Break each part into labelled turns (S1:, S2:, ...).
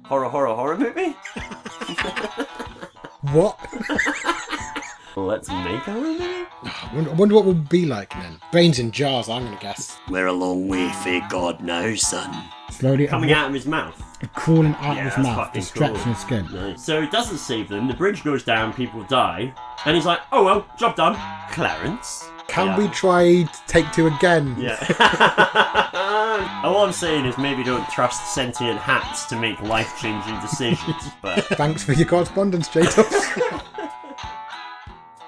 S1: horror movie?
S2: What?
S1: Let's make a horror movie?
S2: I wonder what we'll be like then. Brains in jars, I'm going to guess.
S1: We're a long way for God now, son.
S2: Slowly
S1: Coming out of his mouth.
S2: crawling out
S1: Yeah,
S2: of his
S1: that's
S2: mouth
S1: fucking
S2: and stretching
S1: cool.
S2: his skin.
S1: Nice. So he doesn't save them, the bridge goes down, people die, and he's like, oh well, job done. Clarence?
S2: Can we try take two again?
S1: Yeah. All I'm saying is maybe don't trust sentient hats to make life-changing decisions, but...
S2: Thanks for your correspondence, J-Tubs.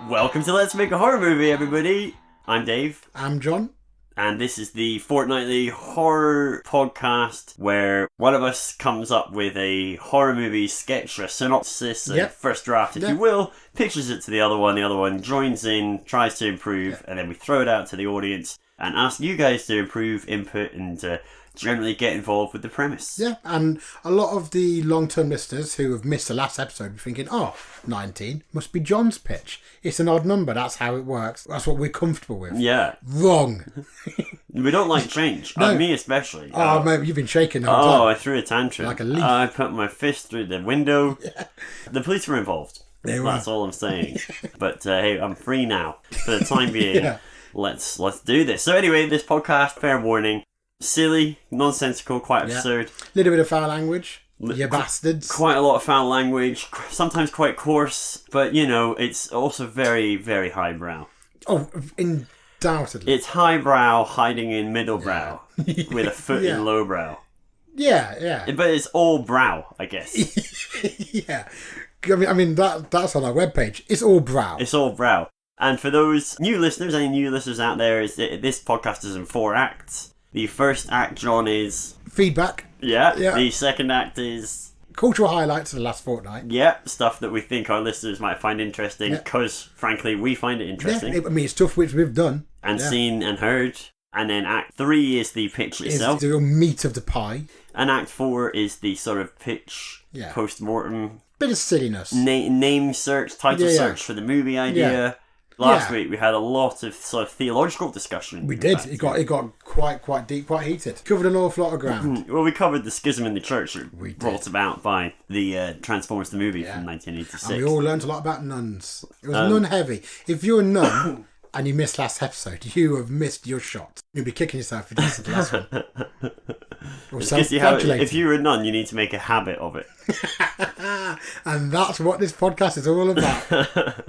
S1: Welcome to Let's Make a Horror Movie, everybody. I'm Dave.
S2: I'm John.
S1: And this is the fortnightly horror podcast where one of us comes up with a horror movie sketch, a synopsis, a first draft, if you will, pitches it to the other one joins in, tries to improve, and then we throw it out to the audience and ask you guys to improve, input, and generally get involved with the premise.
S2: Yeah, and a lot of the long-term listeners who have missed the last episode are thinking, 19 must be John's pitch. It's an odd number, that's how it works. That's what we're comfortable with.
S1: Yeah.
S2: Wrong.
S1: We don't like change.
S2: No.
S1: Me especially.
S2: Oh, mate, you've been shaking the whole time.
S1: I threw a tantrum.
S2: Like a leaf.
S1: I put my fist through the window. Yeah. The police were involved. That's all I'm saying. But hey, I'm free now. For the time being, let's do this. So anyway, this podcast, fair warning, silly, nonsensical, quite absurd.
S2: A little bit of foul language. You bastards.
S1: Quite a lot of foul language, sometimes quite coarse, but you know, it's also very, very highbrow.
S2: Oh, undoubtedly.
S1: It's highbrow hiding in middlebrow with a foot in lowbrow.
S2: Yeah.
S1: But it's all brow, I guess.
S2: Yeah. I mean that's on our webpage. It's all brow.
S1: It's all brow. And for those new listeners, any new listeners out there, is that this podcast is in 4 acts. The first act, John, is...
S2: feedback.
S1: Yeah. The second act is...
S2: cultural highlights of the last fortnight.
S1: Yeah. Stuff that we think our listeners might find interesting, because, frankly, we find it interesting.
S2: Yeah, I mean, it's stuff which we've done.
S1: And seen and heard. And then act 3 is the pitch itself.
S2: It's the real meat of the pie.
S1: And act 4 is the sort of pitch, post-mortem...
S2: bit of silliness.
S1: Name search, title search for the movie idea. Yeah. Last week we had a lot of sort of theological discussion.
S2: We did. It got quite deep, quite heated. Covered an awful lot of ground.
S1: Well, we covered the schism in the church brought about by the Transformers the movie from 1986. And
S2: we all learned a lot about nuns. It was nun heavy. If you're a nun and you missed last episode, you have missed your shot. You'll be kicking yourself if you missed the last one. Or
S1: if you're a nun, you need to make a habit of it.
S2: And that's what this podcast is all about.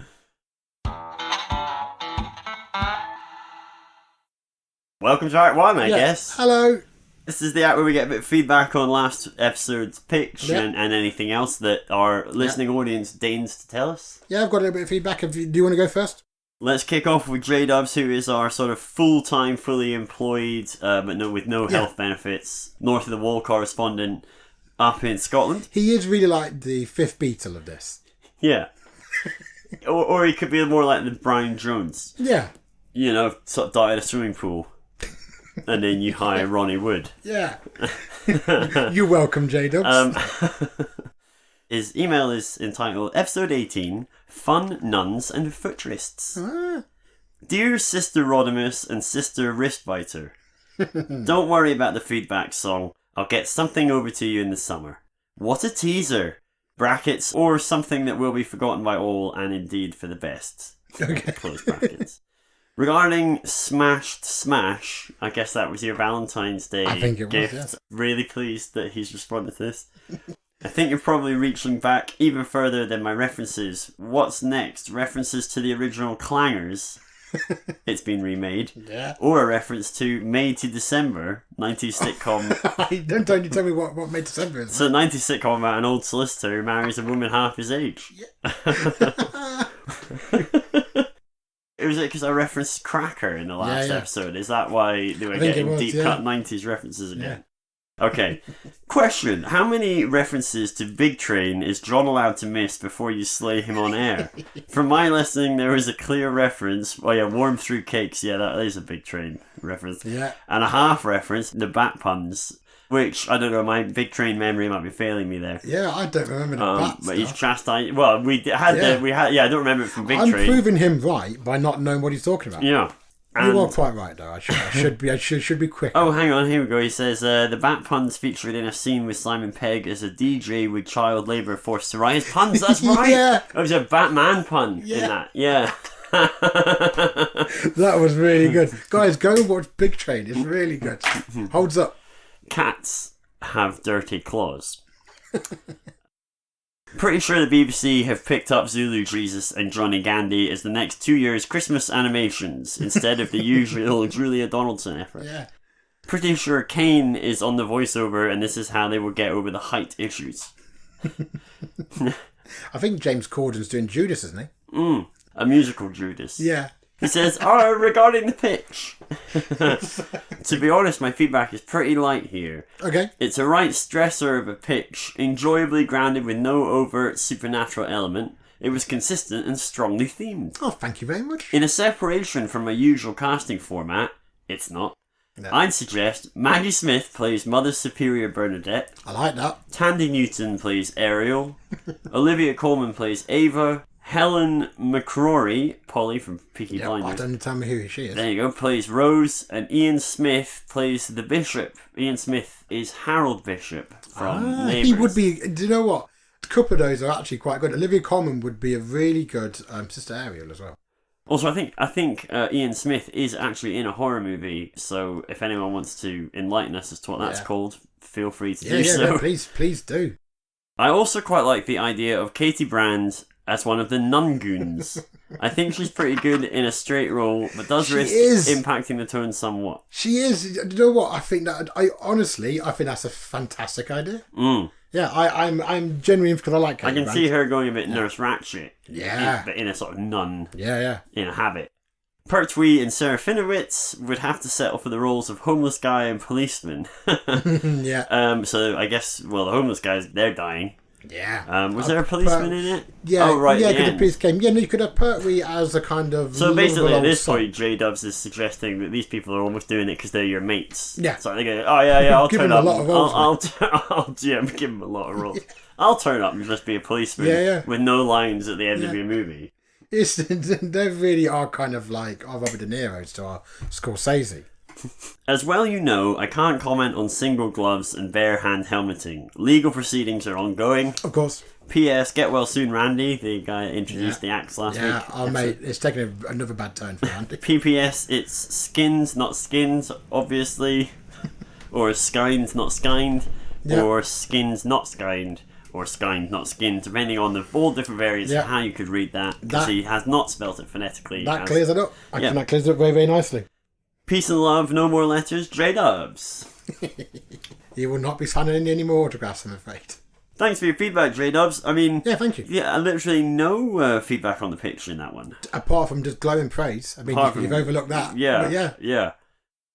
S1: Welcome to Act 1, I guess.
S2: Hello.
S1: This is the act where we get a bit of feedback on last episode's pitch and anything else that our listening audience deigns to tell us. Yeah,
S2: I've got a little bit of feedback. Do you want to go first?
S1: Let's kick off with J-Dubs, who is our sort of full-time, fully employed, but with no health benefits, north of the wall correspondent up in Scotland.
S2: He is really like the fifth Beatle of this.
S1: Yeah. or he could be more like the Brian Jones.
S2: Yeah. You
S1: know, sort of die at a swimming pool. And then you hire Ronnie Wood.
S2: Yeah. You're welcome, J-Dubs.
S1: His email is entitled Episode 18, Fun Nuns and Futurists. Dear Sister Rodimus and Sister Wristbiter, don't worry about the feedback song. I'll get something over to you in the summer. What a teaser! Brackets, or something that will be forgotten by all and indeed for the best.
S2: Okay.
S1: Close brackets. Regarding Smashed Smash, I guess that was your Valentine's Day gift.
S2: Was, yes.
S1: Really pleased that he's responded to this. I think you're probably reaching back even further than my references. What's next? References to the original Clangers. It's been remade.
S2: Yeah.
S1: Or a reference to May to December, 90s sitcom.
S2: Don't tell me what May to December is.
S1: It's a 90s sitcom about an old solicitor who marries a woman half his age.
S2: Yeah.
S1: Was it because I referenced Cracker in the last episode? Is that why they were getting deep cut 90s references again? Yeah. Okay. Question. How many references to Big Train is John allowed to miss before you slay him on air? From my listening, there is a clear reference. Warm Through Cakes. Yeah, that is a Big Train reference.
S2: Yeah.
S1: And a half reference, the Bat Puns. Which, I don't know, my Big Train memory might be failing me there.
S2: Yeah, I don't remember the bat
S1: But
S2: stuff.
S1: he's chastised. Well, I don't remember it from Big Train.
S2: I'm proving him right by not knowing what he's talking about.
S1: Yeah. And,
S2: you are quite right, though. I should be quick.
S1: Oh, hang on, here we go. He says, the bat puns featured in a scene with Simon Pegg as a DJ with child labour forced to rise. Puns, that's right!
S2: Yeah.
S1: There was a Batman pun in that, yeah.
S2: That was really good. Guys, go and watch Big Train. It's really good. Holds up.
S1: Cats have dirty claws. Pretty sure the BBC have picked up Zulu Jesus and Johnny Gandy as the next 2 years' Christmas animations instead of the usual Julia Donaldson effort.
S2: Yeah.
S1: Pretty sure Kane is on the voiceover and this is how they will get over the height issues.
S2: I think James Corden's doing Judas, isn't he?
S1: A musical Judas.
S2: Yeah.
S1: He says, regarding the pitch. To be honest, my feedback is pretty light here.
S2: Okay.
S1: It's a right stressor of a pitch, enjoyably grounded with no overt supernatural element. It was consistent and strongly themed.
S2: Oh, thank you very much.
S1: In a separation from a usual casting format, it's not.
S2: No.
S1: I'd suggest Maggie Smith plays Mother Superior Bernadette.
S2: I like that.
S1: Tandy Newton plays Ariel. Olivia Colman plays Ava. Helen McCrory, Polly from Peaky Blinders.
S2: I don't tell me who she is.
S1: There you go, plays Rose, and Ian Smith plays the Bishop. Ian Smith is Harold Bishop from Neighbours.
S2: He would be. Do you know what? A couple of those are actually quite good. Olivia Colman would be a really good Sister Ariel as well.
S1: Also, I think Ian Smith is actually in a horror movie, so if anyone wants to enlighten us as to what that's called, feel free to do so.
S2: No, please do.
S1: I also quite like the idea of Katie Brand as one of the nun goons. I think she's pretty good in a straight role, but does risk impacting the tone somewhat.
S2: She is. Do you know what? I think that's a fantastic idea. Yeah, I'm genuine because I like Katie
S1: Brand. See her going a bit Nurse Ratchet.
S2: Yeah.
S1: But in a sort of nun.
S2: Yeah.
S1: In a habit. Pertwee and Sarah Finowitz would have to settle for the roles of homeless guy and policeman.
S2: Yeah.
S1: So I guess, the homeless guys, they're dying.
S2: Yeah.
S1: Was there a policeman in it?
S2: Yeah.
S1: Oh, right.
S2: Yeah, because the police came. Yeah, no, you could have Pertwee as a kind of.
S1: So basically, at this point, J Dubs is suggesting that these people are almost doing it because they're your mates.
S2: Yeah.
S1: So they go, I'll
S2: give
S1: turn
S2: them
S1: up.
S2: A lot of roles,
S1: I'll give them a lot of roles. I'll turn up and just be a policeman with no lines at the end of your movie.
S2: They really are kind of like our Robert De Niro's to our Scorsese.
S1: As well, I can't comment on single gloves and bare hand helmeting. Legal proceedings are ongoing.
S2: Of course.
S1: P.S. Get well soon, Randy. The guy that introduced the axe last week.
S2: Yeah, mate, it's taken another bad turn for Randy.
S1: P.P.S. It's skins, not skins, obviously. Or skins, not skinned.
S2: Yeah.
S1: Or skins, not skinned. Or skinned, not skinned, depending on the all different variants of how you could read that. Because he has not spelt it phonetically.
S2: That clears it up. That clears it up very, very nicely.
S1: Peace and love, no more letters, J-Dubs.
S2: You will not be signing any more autographs, I'm afraid.
S1: Thanks for your feedback, J-Dubs. I mean...
S2: Yeah, thank you.
S1: Yeah, literally no feedback on the picture in that one.
S2: Apart from just glowing praise. I mean, you've overlooked that.
S1: Yeah.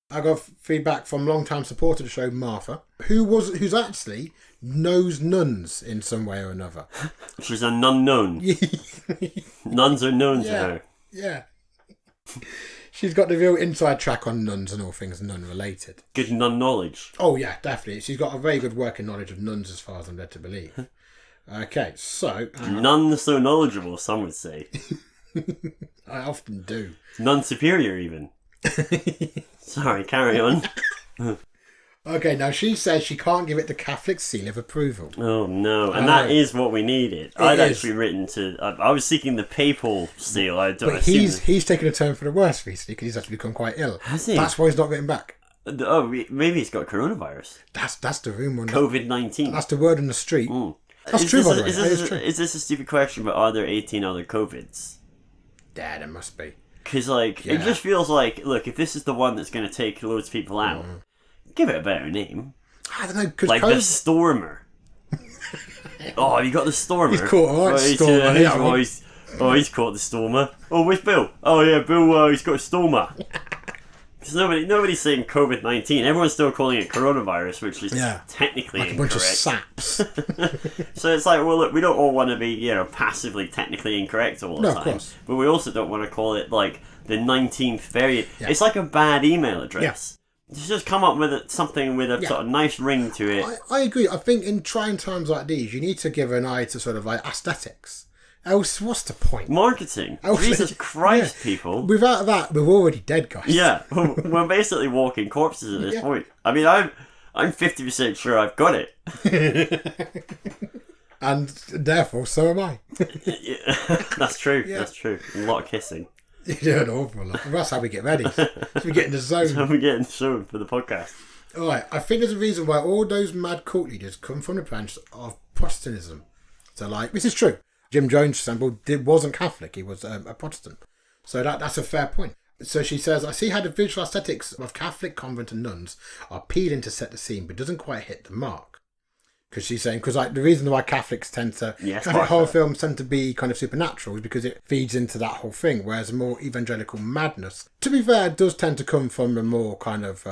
S2: I got feedback from long-time supporter of the show, Martha, who's actually knows nuns in some way or another.
S1: She's a nun-known. Nuns are known to her.
S2: Yeah. She's got the real inside track on nuns and all things nun-related.
S1: Good nun knowledge.
S2: Oh, yeah, definitely. She's got a very good working knowledge of nuns as far as I'm led to believe. Okay, so...
S1: None so knowledgeable, some would say.
S2: I often do.
S1: None superior, even. Sorry, carry on.
S2: Okay, now she says she can't give it the Catholic seal of approval.
S1: Oh, no. And that is what we needed. I'd actually written to... I was seeking the papal seal.
S2: But he's taken a turn for the worse recently because he's actually become quite ill.
S1: Has he?
S2: That's why he's not getting back.
S1: Oh, maybe he's got coronavirus.
S2: That's the rumour.
S1: COVID-19.
S2: That's the word on the street. That's true, by the way.
S1: Is this a stupid question, but are there 18 other COVIDs?
S2: Yeah, there must be.
S1: Because, it just feels like, look, if this is the one that's going to take loads of people out... Give it a better name.
S2: I don't know, because
S1: the Stormer. Oh, have you got the Stormer?
S2: He's caught a Stormer.
S1: He's caught the Stormer. Oh, where's Bill? Oh yeah, Bill. He's got a Stormer. Because nobody's saying COVID-19. Everyone's still calling it coronavirus, which is technically
S2: like a
S1: incorrect.
S2: bunch of saps.
S1: So it's like, well, look, we don't all want to be, passively technically incorrect all the time.
S2: Of course.
S1: But we also don't want to call it like the 19th variant. Yeah. It's like a bad email address. Yeah. Just come up with something with a sort of nice ring to it.
S2: I agree. I think in trying times like these, you need to give an eye to sort of like aesthetics. Else, what's the point?
S1: Marketing.
S2: Else,
S1: Jesus Christ, people.
S2: Without that, we're already dead, guys.
S1: Yeah, we're basically walking corpses at this point. I mean, I'm 50% sure I've got it.
S2: And therefore, so am I.
S1: That's true. Yeah. That's true. A lot of kissing.
S2: You do an awful lot. That's how we get ready. So we get in the zone.
S1: So we get in the zone for the podcast.
S2: All right. I think there's a reason why all those mad cult leaders come from the branch of Protestantism. So, like, this is true. Jim Jones, for example, wasn't Catholic. He was a Protestant. So that's a fair point. So she says, I see how the visual aesthetics of Catholic convent and nuns are appealing to set the scene, but doesn't quite hit the mark. Because she's saying, like the reason why Catholics tend to, horror films tend to be kind of supernatural is because it feeds into that whole thing, whereas more evangelical madness, to be fair, does tend to come from a more kind of...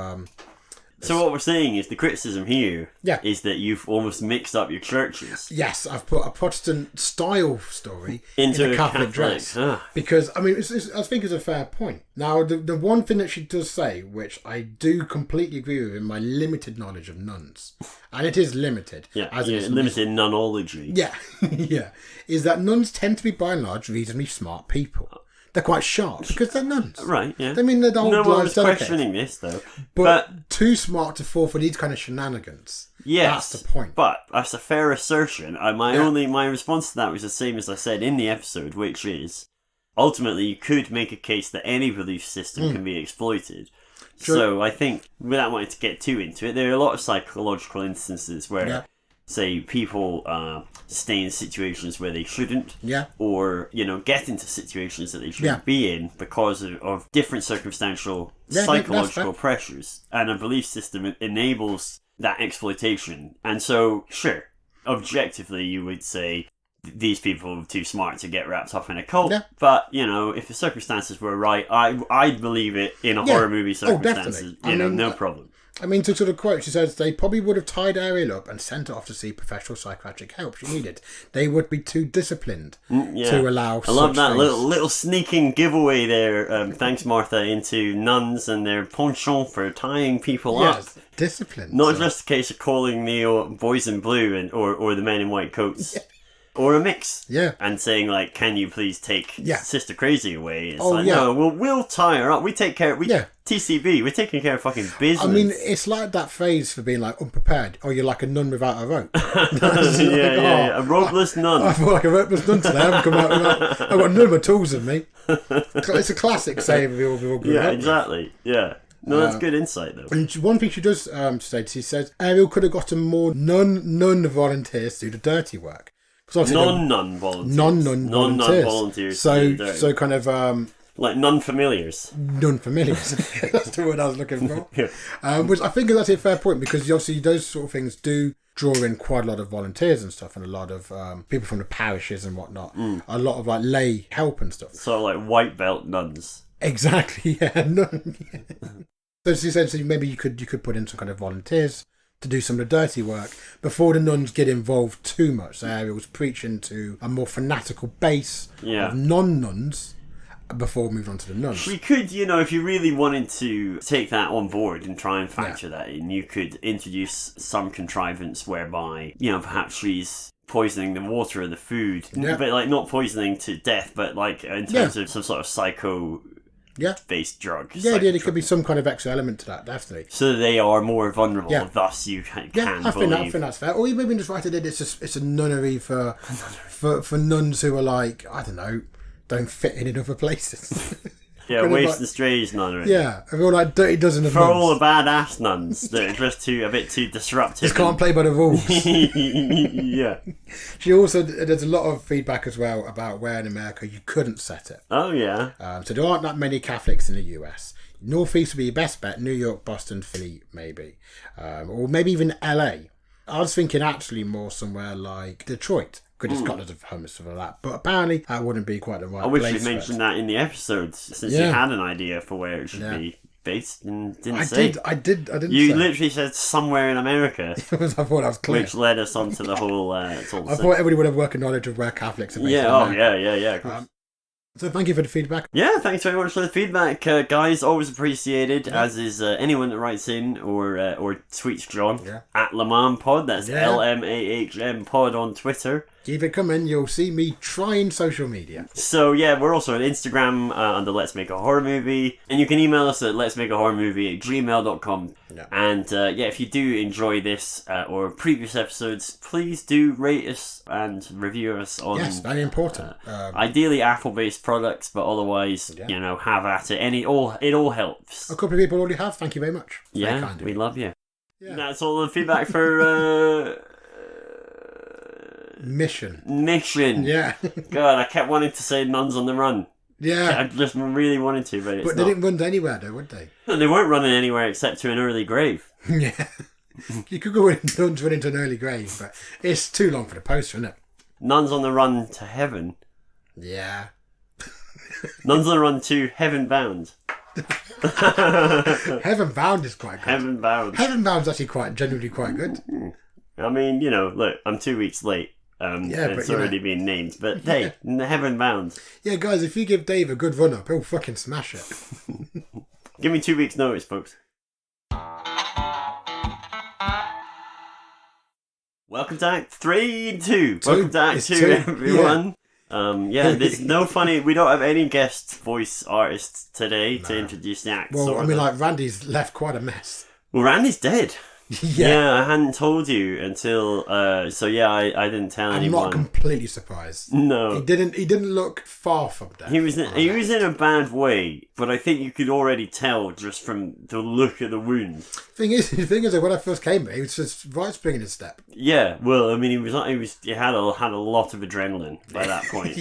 S1: So what we're saying is the criticism here is that you've almost mixed up your churches.
S2: Yes, I've put a Protestant style story into a Catholic dress. Because, I mean, I think it's a fair point. Now, the one thing that she does say, which I do completely agree with in my limited knowledge of nuns, and it is limited.
S1: Limited nunology.
S2: Yeah, is that nuns tend to be, by and large, reasonably smart people. They're quite sharp because they're nuns.
S1: Right, yeah.
S2: I mean, they're old
S1: no one was questioning this, though.
S2: But too smart to fall for these kind of shenanigans.
S1: Yes.
S2: That's the point.
S1: But that's a fair assertion. My response to that was the same as I said in the episode, which is, ultimately, you could make a case that any belief system can be exploited. Sure. So I think, without wanting to get too into it, there are a lot of psychological instances where... say people stay in situations where they shouldn't, or get into situations that they shouldn't be in because of different circumstantial psychological pressures, and a belief system enables that exploitation. And so, sure, objectively, you would say these people are too smart to get wrapped up in a cult. But if the circumstances were right, I'd believe it in a horror movie circumstances. No problem.
S2: I mean, to sort of quote, she says, they probably would have tied Ariel up and sent her off to see professional psychiatric help she needed. They would be too disciplined to allow
S1: I love that little sneaking giveaway there. Thanks, Martha, into nuns and their penchant for tying people up.
S2: Discipline.
S1: Not just a case of calling the boys in blue or the men in white coats. Or a mix. And saying, like, can you please take Sister Crazy away? It's no, we'll tie her up. We take care... TCB, we're taking care of fucking business.
S2: I mean, it's like that phrase for being, like, unprepared. Or you're like a nun without a rope.
S1: A ropeless nun.
S2: I feel like a ropeless nun today. I've got none of my tools with me. It's a classic saying we all grew up.
S1: Yeah, exactly. Yeah. No, that's good insight, though. And
S2: one thing she does say, she says, Ariel could have gotten more nun volunteers to do the dirty work.
S1: Non-nun volunteers.
S2: So kind of...
S1: like non-familiars.
S2: Non-familiars. That's the word I was looking for. Which I think is actually a fair point, because obviously those sort of things do draw in quite a lot of volunteers and stuff, and a lot of people from the parishes and whatnot. A lot of like lay help and stuff.
S1: So like white belt nuns.
S2: Exactly, So she said maybe you could put in some kind of volunteers to do some of the dirty work before the nuns get involved too much. So Ariel was preaching to a more fanatical base of non-nuns before moving on to the nuns.
S1: We could, if you really wanted to take that on board and try and factor that in, you could introduce some contrivance whereby, perhaps she's poisoning the water or the food, but like not poisoning to death, but like in terms of some sort of psycho... based drug.
S2: There could be some kind of extra element to that, definitely.
S1: So they are more vulnerable, thus you can
S2: I think that's fair. Or you maybe just write it in, it's a nunnery for nuns who are like, I don't know, don't fit in other places.
S1: Waste and strays nunnery.
S2: Yeah, I feel like Dirty Dozen of
S1: for
S2: nuns.
S1: all the badass nuns that are just a bit too disruptive.
S2: Just can't play by the rules. She also, there's a lot of feedback as well about where in America you couldn't set it.
S1: Oh yeah.
S2: So there aren't that many Catholics in the US. Northeast would be your best bet. New York, Boston, Philly, maybe, or maybe even LA. I was thinking actually more somewhere like Detroit. Because it's got lots of homeless stuff like that. But apparently that wouldn't be quite the right place.
S1: I wish you mentioned that in the episodes, since you had an idea for where it should be based and didn't say.
S2: I didn't
S1: You literally said somewhere in America.
S2: I thought that was clear.
S1: Which led us on to the whole...
S2: I thought everybody would have working knowledge of where Catholics are based.
S1: Yeah, yeah.
S2: So thank you for the feedback.
S1: Yeah, thanks very much for the feedback, guys. Always appreciated, as is anyone that writes in or tweets John at Lamam Pod. That's LMAHM Pod on Twitter.
S2: Keep it coming. You'll see me trying social media.
S1: So yeah, we're also on Instagram under Let's Make a Horror Movie, and you can email us at letsmakeahorrormovie@gmail.com.
S2: Yeah.
S1: And if you do enjoy this or previous episodes, please do rate us and review us on.
S2: Yes, very important.
S1: Ideally Apple-based products, but otherwise, have at it. It all helps.
S2: A couple of people already have. Thank you very much.
S1: Yeah, we love you. Yeah. That's all the feedback for.
S2: Mission.
S1: Yeah. God, I kept wanting to say Nuns on the Run.
S2: Yeah.
S1: I just really wanted to, but it's
S2: But they didn't run anywhere, though, would they?
S1: They weren't running anywhere except to an early grave.
S2: Yeah. You could go in Nuns run into an early grave, but it's too long for the poster, isn't it?
S1: Nuns on the Run to Heaven.
S2: Yeah.
S1: Nuns on the Run to Heaven Bound.
S2: Heaven Bound is quite good.
S1: Heaven Bound.
S2: Heaven Bound's actually genuinely quite good.
S1: I mean, look, I'm 2 weeks late. It's already been named, but hey, Heaven Bound.
S2: Yeah, guys, if you give Dave a good run up, he'll fucking smash it.
S1: Give me 2 weeks' notice, folks. Welcome to Act 3 and 2. Welcome to Act 2, everyone. Yeah. There's no funny. We don't have any guest voice artists today to introduce the act.
S2: Well, I mean, Randy's left quite a mess.
S1: Well, Randy's dead.
S2: Yeah,
S1: I hadn't told you until. I didn't tell anyone.
S2: I'm not completely surprised.
S1: No,
S2: he didn't look far from death.
S1: He was in a bad way, but I think you could already tell just from the look of the wound.
S2: The thing is, when I first came here, he was just right springing his step.
S1: Yeah, well, I mean, he had a lot of adrenaline by that point.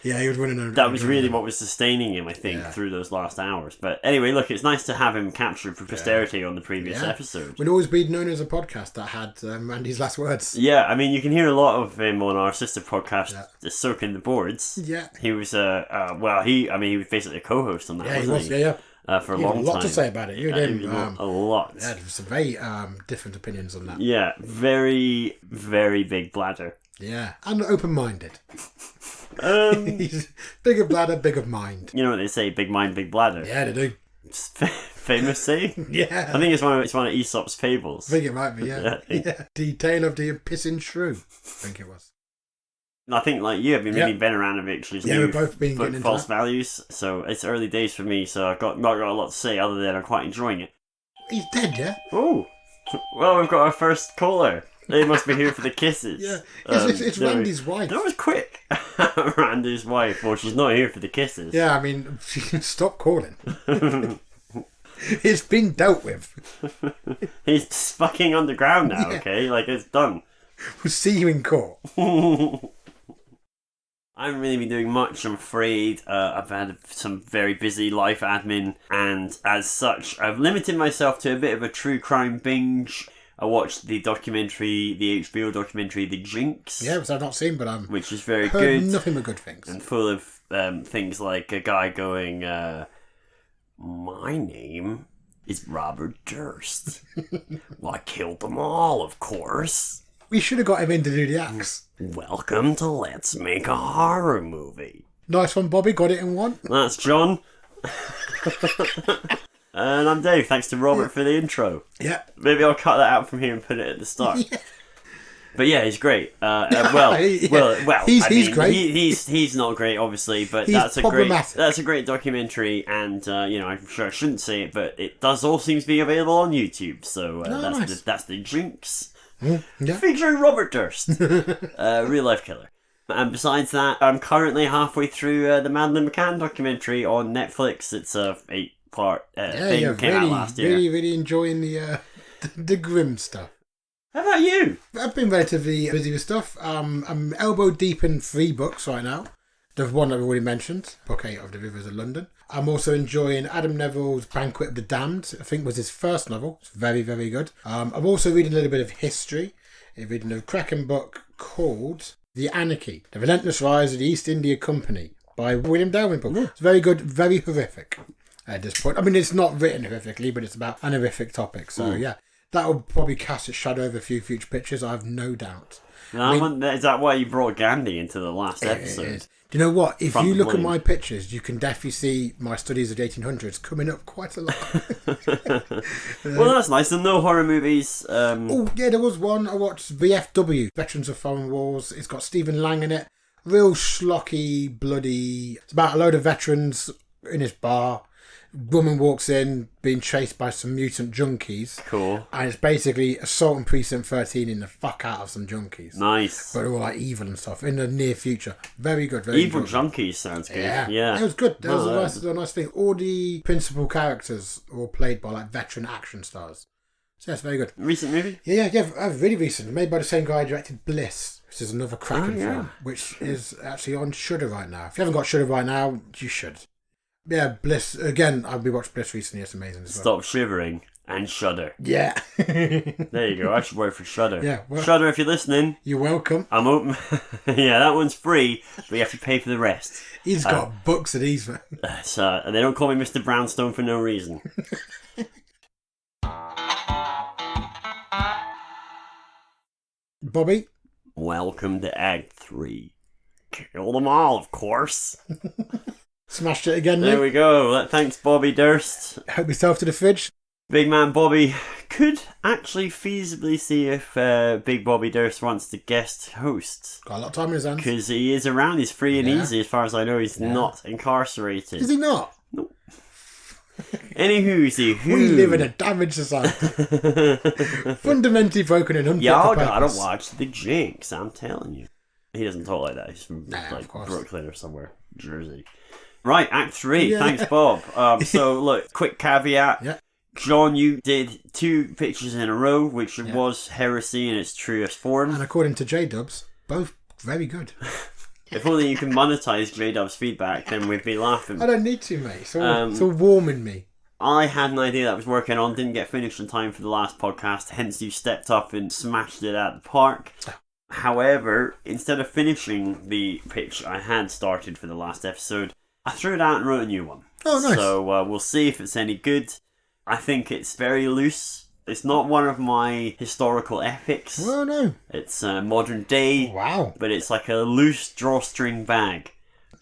S2: Yeah, he was winning.
S1: That was really what was sustaining him, I think, through those last hours. But anyway, look, it's nice to have him captured for posterity on the previous episode.
S2: We'd always be known as a podcast that had Randy's last words.
S1: Yeah, I mean, you can hear a lot of him on our sister podcast, Soaking the Boards.
S2: Yeah.
S1: He was, he was basically a co-host on that, wasn't he?
S2: Yeah.
S1: For a long time.
S2: He had a lot to say about it.
S1: A lot.
S2: Yeah, there's some very different opinions on that.
S1: Yeah, very, very big bladder.
S2: Yeah, and open-minded. He's big of bladder, big of mind.
S1: You know what they say, big mind, big bladder?
S2: Yeah, they do.
S1: Famous saying?
S2: Yeah.
S1: I think it's one of Aesop's fables.
S2: I think it might be, yeah. The tale of the pissing shrew, I think it was.
S1: I think, like you, I've been reading Ben Aranovich's new
S2: we've both been
S1: book, False Values, so it's early days for me, so I've not got a lot to say other than I'm quite enjoying it.
S2: He's dead, yeah?
S1: Oh, well, we've got our first caller. They must be here for the kisses.
S2: Yeah, it's Randy's wife.
S1: That was quick. Randy's wife. Well, she's not here for the kisses.
S2: Yeah, I mean, stop calling. It's been dealt with.
S1: He's fucking underground now, okay? Like, it's done.
S2: We'll see you in court.
S1: I haven't really been doing much, I'm afraid. I've had some very busy life admin, and as such, I've limited myself to a bit of a true crime binge. I watched the HBO documentary, The Jinx.
S2: Yeah, which I've not seen, but
S1: which is very
S2: heard
S1: good.
S2: Nothing but good things.
S1: And full of things like a guy going, my name is Robert Durst. Well, I killed them all, of course.
S2: We should have got him in to do the acts.
S1: Welcome to Let's Make a Horror Movie.
S2: Nice one, Bobby. Got it in one.
S1: That's John. And I'm Dave. Thanks to Robert for the intro.
S2: Yeah.
S1: Maybe I'll cut that out from here and put it at the start. Yeah. But yeah, he's great.
S2: He's great.
S1: He's not great, obviously, but that's a great documentary, and I'm sure I shouldn't say it, but it does all seems to be available on YouTube. So that's the Jinx, featuring Robert Durst, real life killer. And besides that, I'm currently halfway through the Madeleine McCann documentary on Netflix. It's a 8-part thing. Came out last year.
S2: Really enjoying the grim stuff.
S1: How about you?
S2: I've been relatively busy with stuff. I'm elbow deep in 3 books right now. The one I've already mentioned, Book 8 of the Rivers of London. I'm also enjoying Adam Neville's Banquet of the Damned. I think was his first novel. It's very, very good. I'm also reading a little bit of history. I'm reading a cracking book called The Anarchy, The Relentless Rise of the East India Company by William Dalrymple. Yeah. It's very good, very horrific at this point. I mean, it's not written horrifically, but it's about an horrific topic. So, yeah. that will probably cast its shadow over a few future pictures. I have no doubt.
S1: Is that why you brought Gandhi into the last episode?
S2: It is. Do you know what? If you look at
S1: loading.
S2: my pictures, you can definitely see my studies of the 1800s coming up quite a lot.
S1: Well, that's nice. There are no horror movies.
S2: Oh, yeah, there was one I watched, VFW, Veterans of Foreign Wars. It's got Stephen Lang in it. Real schlocky, bloody... It's about a load of veterans in this bar. Woman walks in, being chased by some mutant junkies.
S1: Cool.
S2: And it's basically assaulting Precinct 13 in the fuck out of some junkies.
S1: Nice.
S2: But they're all like evil and stuff in the near future. Very good.
S1: Evil junkies sounds good. Yeah.
S2: It was good. That was a nice thing. All the principal characters were all played by like veteran action stars. So that's very good.
S1: Recent movie?
S2: Yeah, really recent. Made by the same guy who directed Bliss, which is another cracking film, which is actually on Shudder right now. If you haven't got Shudder right now, you should. Yeah, Bliss. Again, I've been watching Bliss recently. It's amazing as well.
S1: Stop shivering and Shudder.
S2: Yeah.
S1: There you go. I should work for Shudder.
S2: Yeah. Well,
S1: Shudder, if you're listening.
S2: You're welcome.
S1: I'm open. Yeah, that one's free, but you have to pay for the rest.
S2: He's got books of these, man.
S1: So they don't call me Mr. Brownstone for no reason.
S2: Bobby?
S1: Welcome to Act 3. Kill them all, of course.
S2: Smashed it again,
S1: There
S2: Nick.
S1: we go. Thanks, Bobby Durst.
S2: Help yourself to the fridge.
S1: Big man Bobby could actually feasibly see if Big Bobby Durst wants to guest host.
S2: Got a lot of time in his hands.
S1: Because he is around, he's free and easy as far as I know. He's not incarcerated.
S2: Is he not?
S1: Nope. Anywho,
S2: We live in a damaged society. Fundamentally broken and unfit
S1: Y'all
S2: for
S1: gotta
S2: purpose.
S1: watch the Jinx, I'm telling you. He doesn't talk like that. He's from
S2: of
S1: like
S2: course.
S1: Brooklyn or somewhere, Jersey. Right, Act 3.
S2: Yeah.
S1: Thanks, Bob. So, look, quick caveat.
S2: Yeah.
S1: John, you did 2 pictures in a row, which was heresy in its truest form.
S2: And according to J-Dubs, both very good.
S1: If only you can monetize J-Dub's feedback, then we'd be laughing.
S2: I don't need to, mate. It's all warm in me.
S1: I had an idea that I was working on, didn't get finished in time for the last podcast, hence you stepped up and smashed it at the park. However, instead of finishing the pitch I had started for the last episode, I threw it out and wrote a new one.
S2: Oh, nice.
S1: So we'll see if it's any good. I think it's very loose. It's not one of my historical epics.
S2: Oh, no.
S1: It's modern day.
S2: Wow.
S1: But it's like a loose drawstring bag.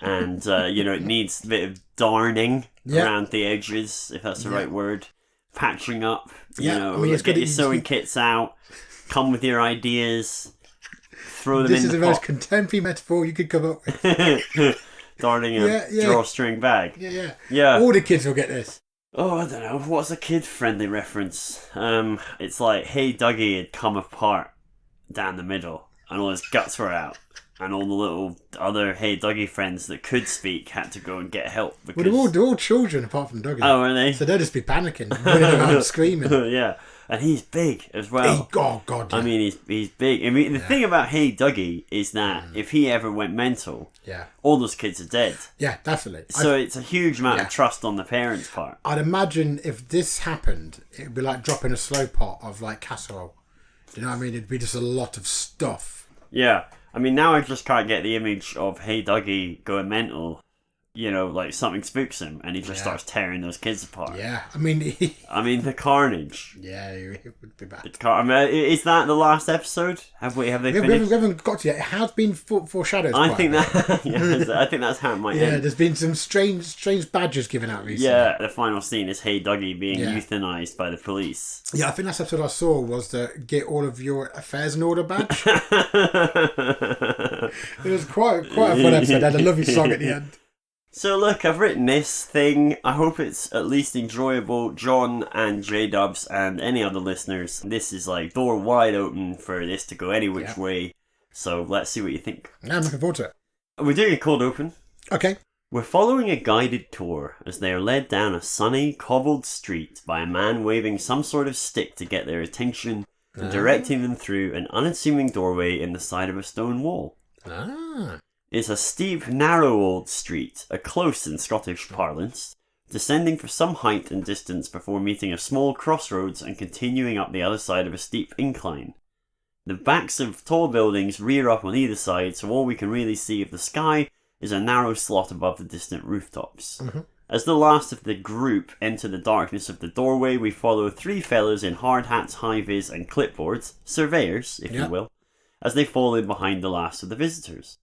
S1: And, it needs a bit of darning around the edges, if that's the right word. Patching up,
S2: it's
S1: get
S2: good
S1: your sewing kits out, come with your ideas, throw them
S2: This
S1: in
S2: is the
S1: the
S2: most
S1: pot.
S2: contemporary metaphor you could come up with.
S1: Darning a drawstring bag.
S2: Yeah. All the kids will get this.
S1: Oh, I don't know. What's a kid-friendly reference? It's like, hey, Dougie had come apart down the middle, and all his guts were out. And all the little other Hey Dougie friends that could speak had to go and get help. Because...
S2: Well, they're all children apart from Dougie.
S1: Oh, are they?
S2: So they'll just be panicking, running around screaming.
S1: Yeah. And he's big as well.
S2: Oh, God. Yeah.
S1: I mean, he's big. I mean, the thing about Hey Dougie is that if he ever went mental, all those kids are dead.
S2: Yeah, definitely.
S1: So it's a huge amount of trust on the parents' part.
S2: I'd imagine if this happened, it'd be like dropping a slow pot of like casserole. Do you know what I mean? It'd be just a lot of stuff.
S1: Yeah. I mean, now I just can't get the image of Hey Dougie going mental. Like something spooks him and he just starts tearing those kids apart.
S2: Yeah, I mean...
S1: the carnage.
S2: Yeah, it would be bad.
S1: Is that the last episode? Have they finished?
S2: We haven't got to yet. It has been foreshadowed.
S1: I think that's how it might end.
S2: Yeah, there's been some strange badges given out recently.
S1: Yeah, the final scene is Hey Dougie being euthanized by the police.
S2: Yeah, I think that's episode I saw was the Get All of Your Affairs in Order badge. It was quite a fun episode. It had a lovely song at the end.
S1: So look, I've written this thing. I hope it's at least enjoyable. John and J-Dubs and any other listeners, this is like door wide open for this to go any which way. So let's see what you think.
S2: Yeah, I'm looking forward to it.
S1: We're doing a cold open.
S2: Okay.
S1: We're following a guided tour as they are led down a sunny, cobbled street by a man waving some sort of stick to get their attention and directing them through an unassuming doorway in the side of a stone wall. It's a steep, narrow old street, a close in Scottish parlance, descending for some height and distance before meeting a small crossroads and continuing up the other side of a steep incline. The backs of tall buildings rear up on either side, so all we can really see of the sky is a narrow slot above the distant rooftops. As the last of the group enter the darkness of the doorway, we follow 3 fellows in hard hats, high-vis and clipboards, surveyors, if you will, as they fall in behind the last of the visitors.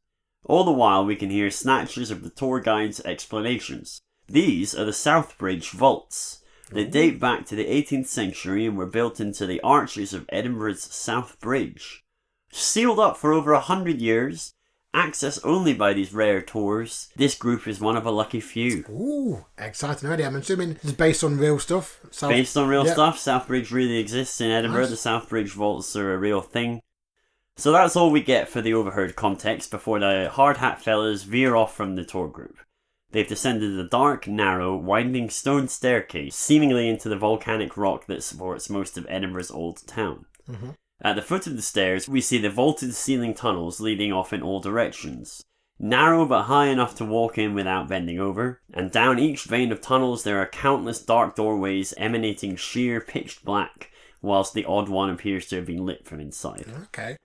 S1: All the while we can hear snatches of the tour guide's explanations. These are the Southbridge vaults. They date back to the 18th century and were built into the arches of Edinburgh's South Bridge. Sealed up for over 100 years, access only by these rare tours, this group is one of a lucky few.
S2: Ooh, exciting already. I'm assuming it's based on real stuff.
S1: Based on real stuff, Southbridge really exists in Edinburgh.
S2: Nice.
S1: The Southbridge vaults are a real thing. So that's all we get for the overheard context before the hard hat fellas veer off from the tour group. They've descended a dark, narrow, winding stone staircase, seemingly into the volcanic rock that supports most of Edinburgh's old town. Mm-hmm. At the foot of the stairs, we see the vaulted ceiling tunnels leading off in all directions. Narrow but high enough to walk in without bending over, and down each vein of tunnels there are countless dark doorways emanating sheer pitched black, whilst the odd one appears to have been lit from inside.
S2: Okay.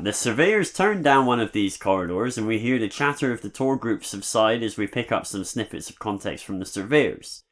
S1: The surveyors turn down one of these corridors, and we hear the chatter of the tour group subside as we pick up some snippets of context from the surveyors.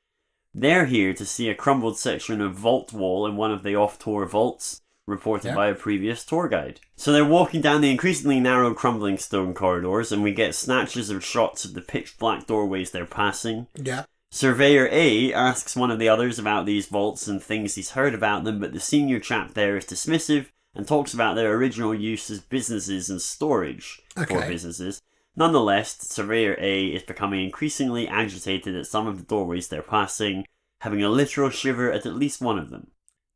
S1: They're here to see a crumbled section of vault wall in one of the off-tour vaults, reported by a previous tour guide. So they're walking down the increasingly narrow crumbling stone corridors, and we get snatches of shots of the pitch black doorways they're passing.
S2: Yeah.
S1: Surveyor A asks one of the others about these vaults and things he's heard about them, but the senior chap there is dismissive and talks about their original use as businesses and storage for businesses. Nonetheless, Surveyor A is becoming increasingly agitated at some of the doorways they're passing, having a literal shiver at least one of them.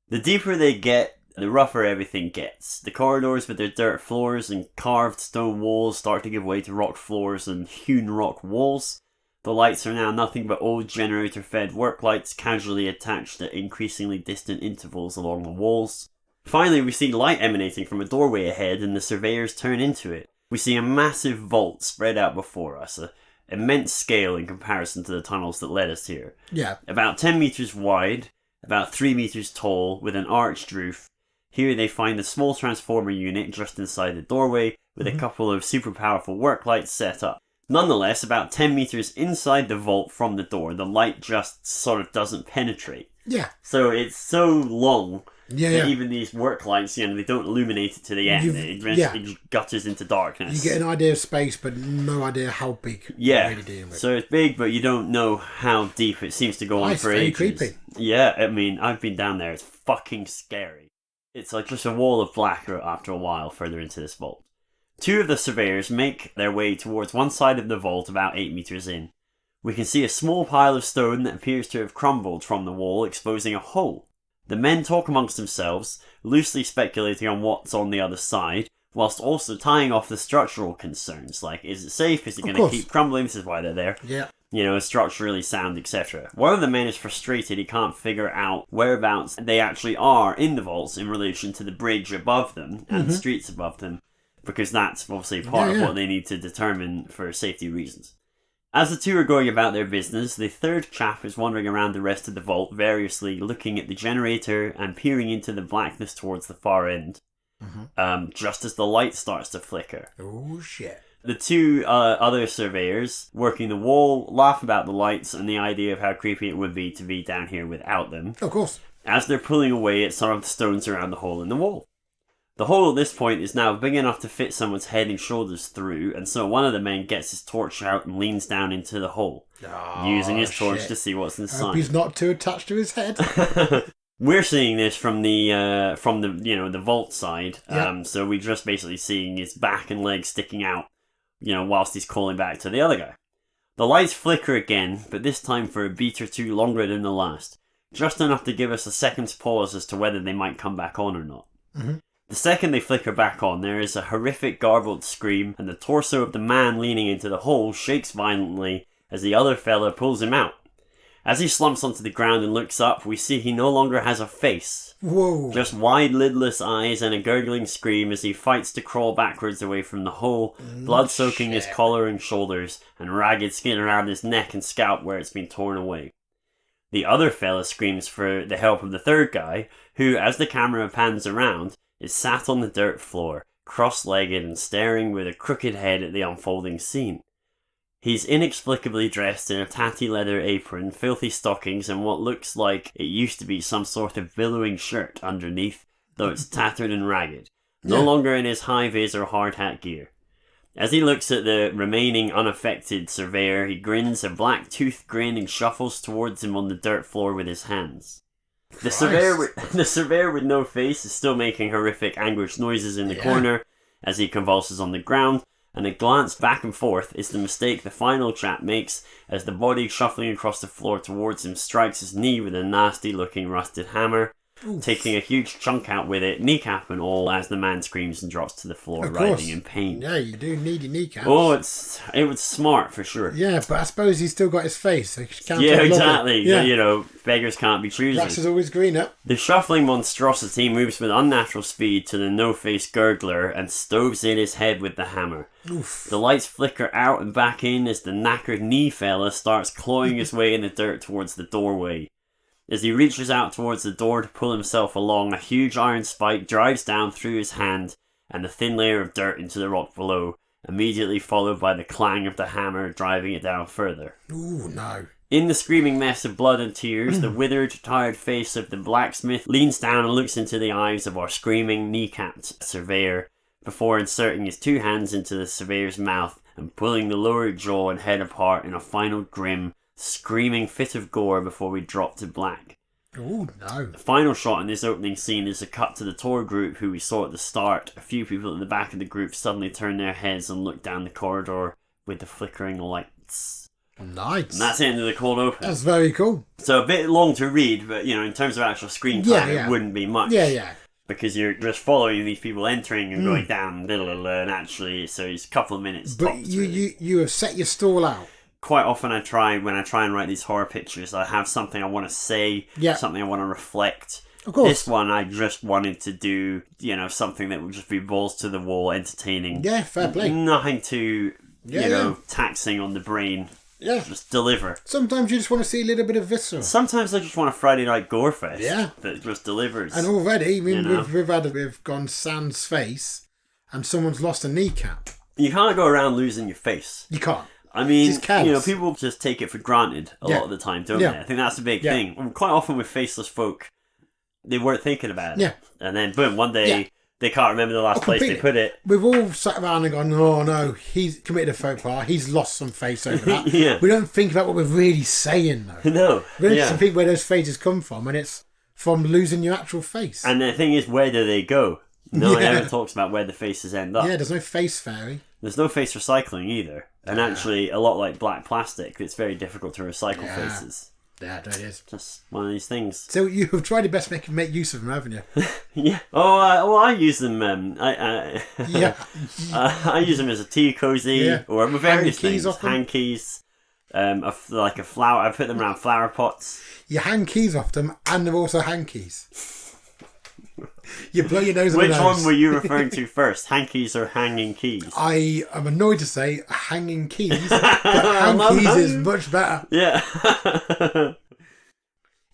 S1: The deeper they get, the rougher everything gets. The corridors with their dirt floors and carved stone walls start to give way to rock floors and hewn rock walls. The lights are now nothing but old generator-fed work lights casually attached at increasingly distant intervals along the walls. Finally, we see light emanating from a doorway ahead and the surveyors turn into it. We see a massive vault spread out before us, an immense scale in comparison to the tunnels that led us here.
S2: Yeah.
S1: About 10 metres wide, about 3 metres tall, with an arched roof. Here they find the small transformer unit just inside the doorway, with a couple of super powerful work lights set up. Nonetheless, about 10 metres inside the vault from the door, the light just sort of doesn't penetrate.
S2: Yeah.
S1: So it's so long
S2: that
S1: even these work lights, they don't illuminate it to the end. It gutters into darkness.
S2: You get an idea of space, but no idea how big.
S1: Yeah.
S2: Really dealing with.
S1: So it's big, but you don't know how deep. It seems to go on for ages.
S2: Very creepy.
S1: Yeah, I mean, I've been down there. It's fucking scary. It's like just a wall of black after a while further into this vault. 2 of the surveyors make their way towards one side of the vault about 8 metres in. We can see a small pile of stone that appears to have crumbled from the wall, exposing a hole. The men talk amongst themselves, loosely speculating on what's on the other side, whilst also tying off the structural concerns, like, is it safe, is it going to keep crumbling, this is why they're there, structurally sound, etc. One of the men is frustrated he can't figure out whereabouts they actually are in the vaults in relation to the bridge above them and the streets above them, because that's obviously part of what they need to determine for safety reasons. As the 2 are going about their business, the 3rd chap is wandering around the rest of the vault, variously looking at the generator and peering into the blackness towards the far end, just as the light starts to flicker.
S2: Oh, shit.
S1: The 2 other surveyors working the wall laugh about the lights and the idea of how creepy it would be to be down here without them.
S2: Of course.
S1: As they're pulling away at some of the stones around the hole in the wall. The hole at this point is now big enough to fit someone's head and shoulders through, and so one of the men gets his torch out and leans down into the hole, using his torch to see what's inside.
S2: I hope he's not too attached to his head.
S1: We're seeing this from the vault side, so we're just basically seeing his back and legs sticking out, whilst he's calling back to the other guy. The lights flicker again, but this time for a beat or 2 longer than the last, just enough to give us a second's pause as to whether they might come back on or not. Mm-hmm. The second they flicker back on, there is a horrific garbled scream, and the torso of the man leaning into the hole shakes violently as the other fella pulls him out. As he slumps onto the ground and looks up, we see he no longer has a face.
S2: Whoa.
S1: Just wide lidless eyes and a gurgling scream as he fights to crawl backwards away from the hole, blood soaking his collar and shoulders, and ragged skin around his neck and scalp where it's been torn away. The other fella screams for the help of the 3rd guy, who, as the camera pans around, is sat on the dirt floor, cross-legged and staring with a crooked head at the unfolding scene. He's inexplicably dressed in a tatty leather apron, filthy stockings, and what looks like it used to be some sort of billowing shirt underneath, though it's tattered and ragged. No longer in his high-vis or hard-hat gear. As he looks at the remaining unaffected surveyor, he grins a black-toothed grin and shuffles towards him on the dirt floor with his hands. The surveyor with no face is still making horrific, anguished noises in the corner as he convulses on the ground, and a glance back and forth is the mistake the final chap makes as the body shuffling across the floor towards him strikes his knee with a nasty-looking rusted hammer, taking a huge chunk out with it, kneecap and all, as the man screams and drops to the floor, writhing in pain.
S2: Yeah, you do need your kneecaps.
S1: Oh, it was smart for sure.
S2: Yeah, but I suppose he's still got his face, so he can't.
S1: Yeah, exactly. Yeah. You know, beggars can't be choosers.
S2: Grass is always greener.
S1: The shuffling monstrosity moves with unnatural speed to the no-face gurgler and stoves in his head with the hammer.
S2: Oof.
S1: The lights flicker out and back in as the knackered knee fella starts clawing his way in the dirt towards the doorway. As he reaches out towards the door to pull himself along, a huge iron spike drives down through his hand and the thin layer of dirt into the rock below, immediately followed by the clang of the hammer driving it down further.
S2: Ooh, no.
S1: In the screaming mess of blood and tears, the withered, tired face of the blacksmith leans down and looks into the eyes of our screaming, kneecapped surveyor before inserting his two hands into the surveyor's mouth and pulling the lower jaw and head apart in a final grim, screaming fit of gore before we drop to black.
S2: Oh no.
S1: The final shot in this opening scene is a cut to the tour group who we saw at the start. A few people in the back of the group suddenly turn their heads and look down the corridor with the flickering lights.
S2: Nice.
S1: And that's the end of the cold open.
S2: That's very cool.
S1: So a bit long to read, but in terms of actual screen time, it wouldn't be much.
S2: Yeah.
S1: Because you're just following these people entering and going down, and actually, so it's a couple of minutes.
S2: But
S1: tops,
S2: you have set your stall out.
S1: Quite often when I try and write these horror pictures, I have something I want to say, something I want to reflect.
S2: Of course.
S1: This one, I just wanted to do, something that would just be balls to the wall, entertaining.
S2: Yeah, fair play.
S1: Nothing too, taxing on the brain.
S2: Yeah.
S1: Just deliver.
S2: Sometimes you just want to see a little bit of visceral.
S1: Sometimes I just want a Friday night gore-fest.
S2: Yeah.
S1: That just delivers.
S2: And already, we've gone sans face and someone's lost a kneecap.
S1: You can't go around losing your face.
S2: You can't.
S1: I mean, people just take it for granted a lot of the time, don't they? I think that's the big thing. Quite often with faceless folk, they weren't thinking about it.
S2: Yeah.
S1: And then, boom, one day, they can't remember the last place they put it.
S2: We've all sat around and gone, oh no, he's committed a faux pas, he's lost some face over that. We don't think about what we're really saying, though.
S1: No.
S2: We don't think where those faces come from, and it's from losing your actual face.
S1: And the thing is, where do they go? No one ever talks about where the faces end up.
S2: Yeah, there's no face fairy.
S1: There's no face recycling either. And actually, a lot like black plastic, it's very difficult to recycle faces.
S2: Yeah, that is.
S1: Just one of these things.
S2: So you have tried your best to make use of them, haven't you?
S1: Yeah. Oh, I use them. I use them as a tea cozy or various things. Hand keys. Like a flower. I put them around flower pots.
S2: You hang keys off them, and they're also hankies. You blow your nose on the nose.
S1: Which one were you referring to first? Hankies or hanging keys?
S2: I am annoyed to say hanging keys, but hankies is much better.
S1: Yeah.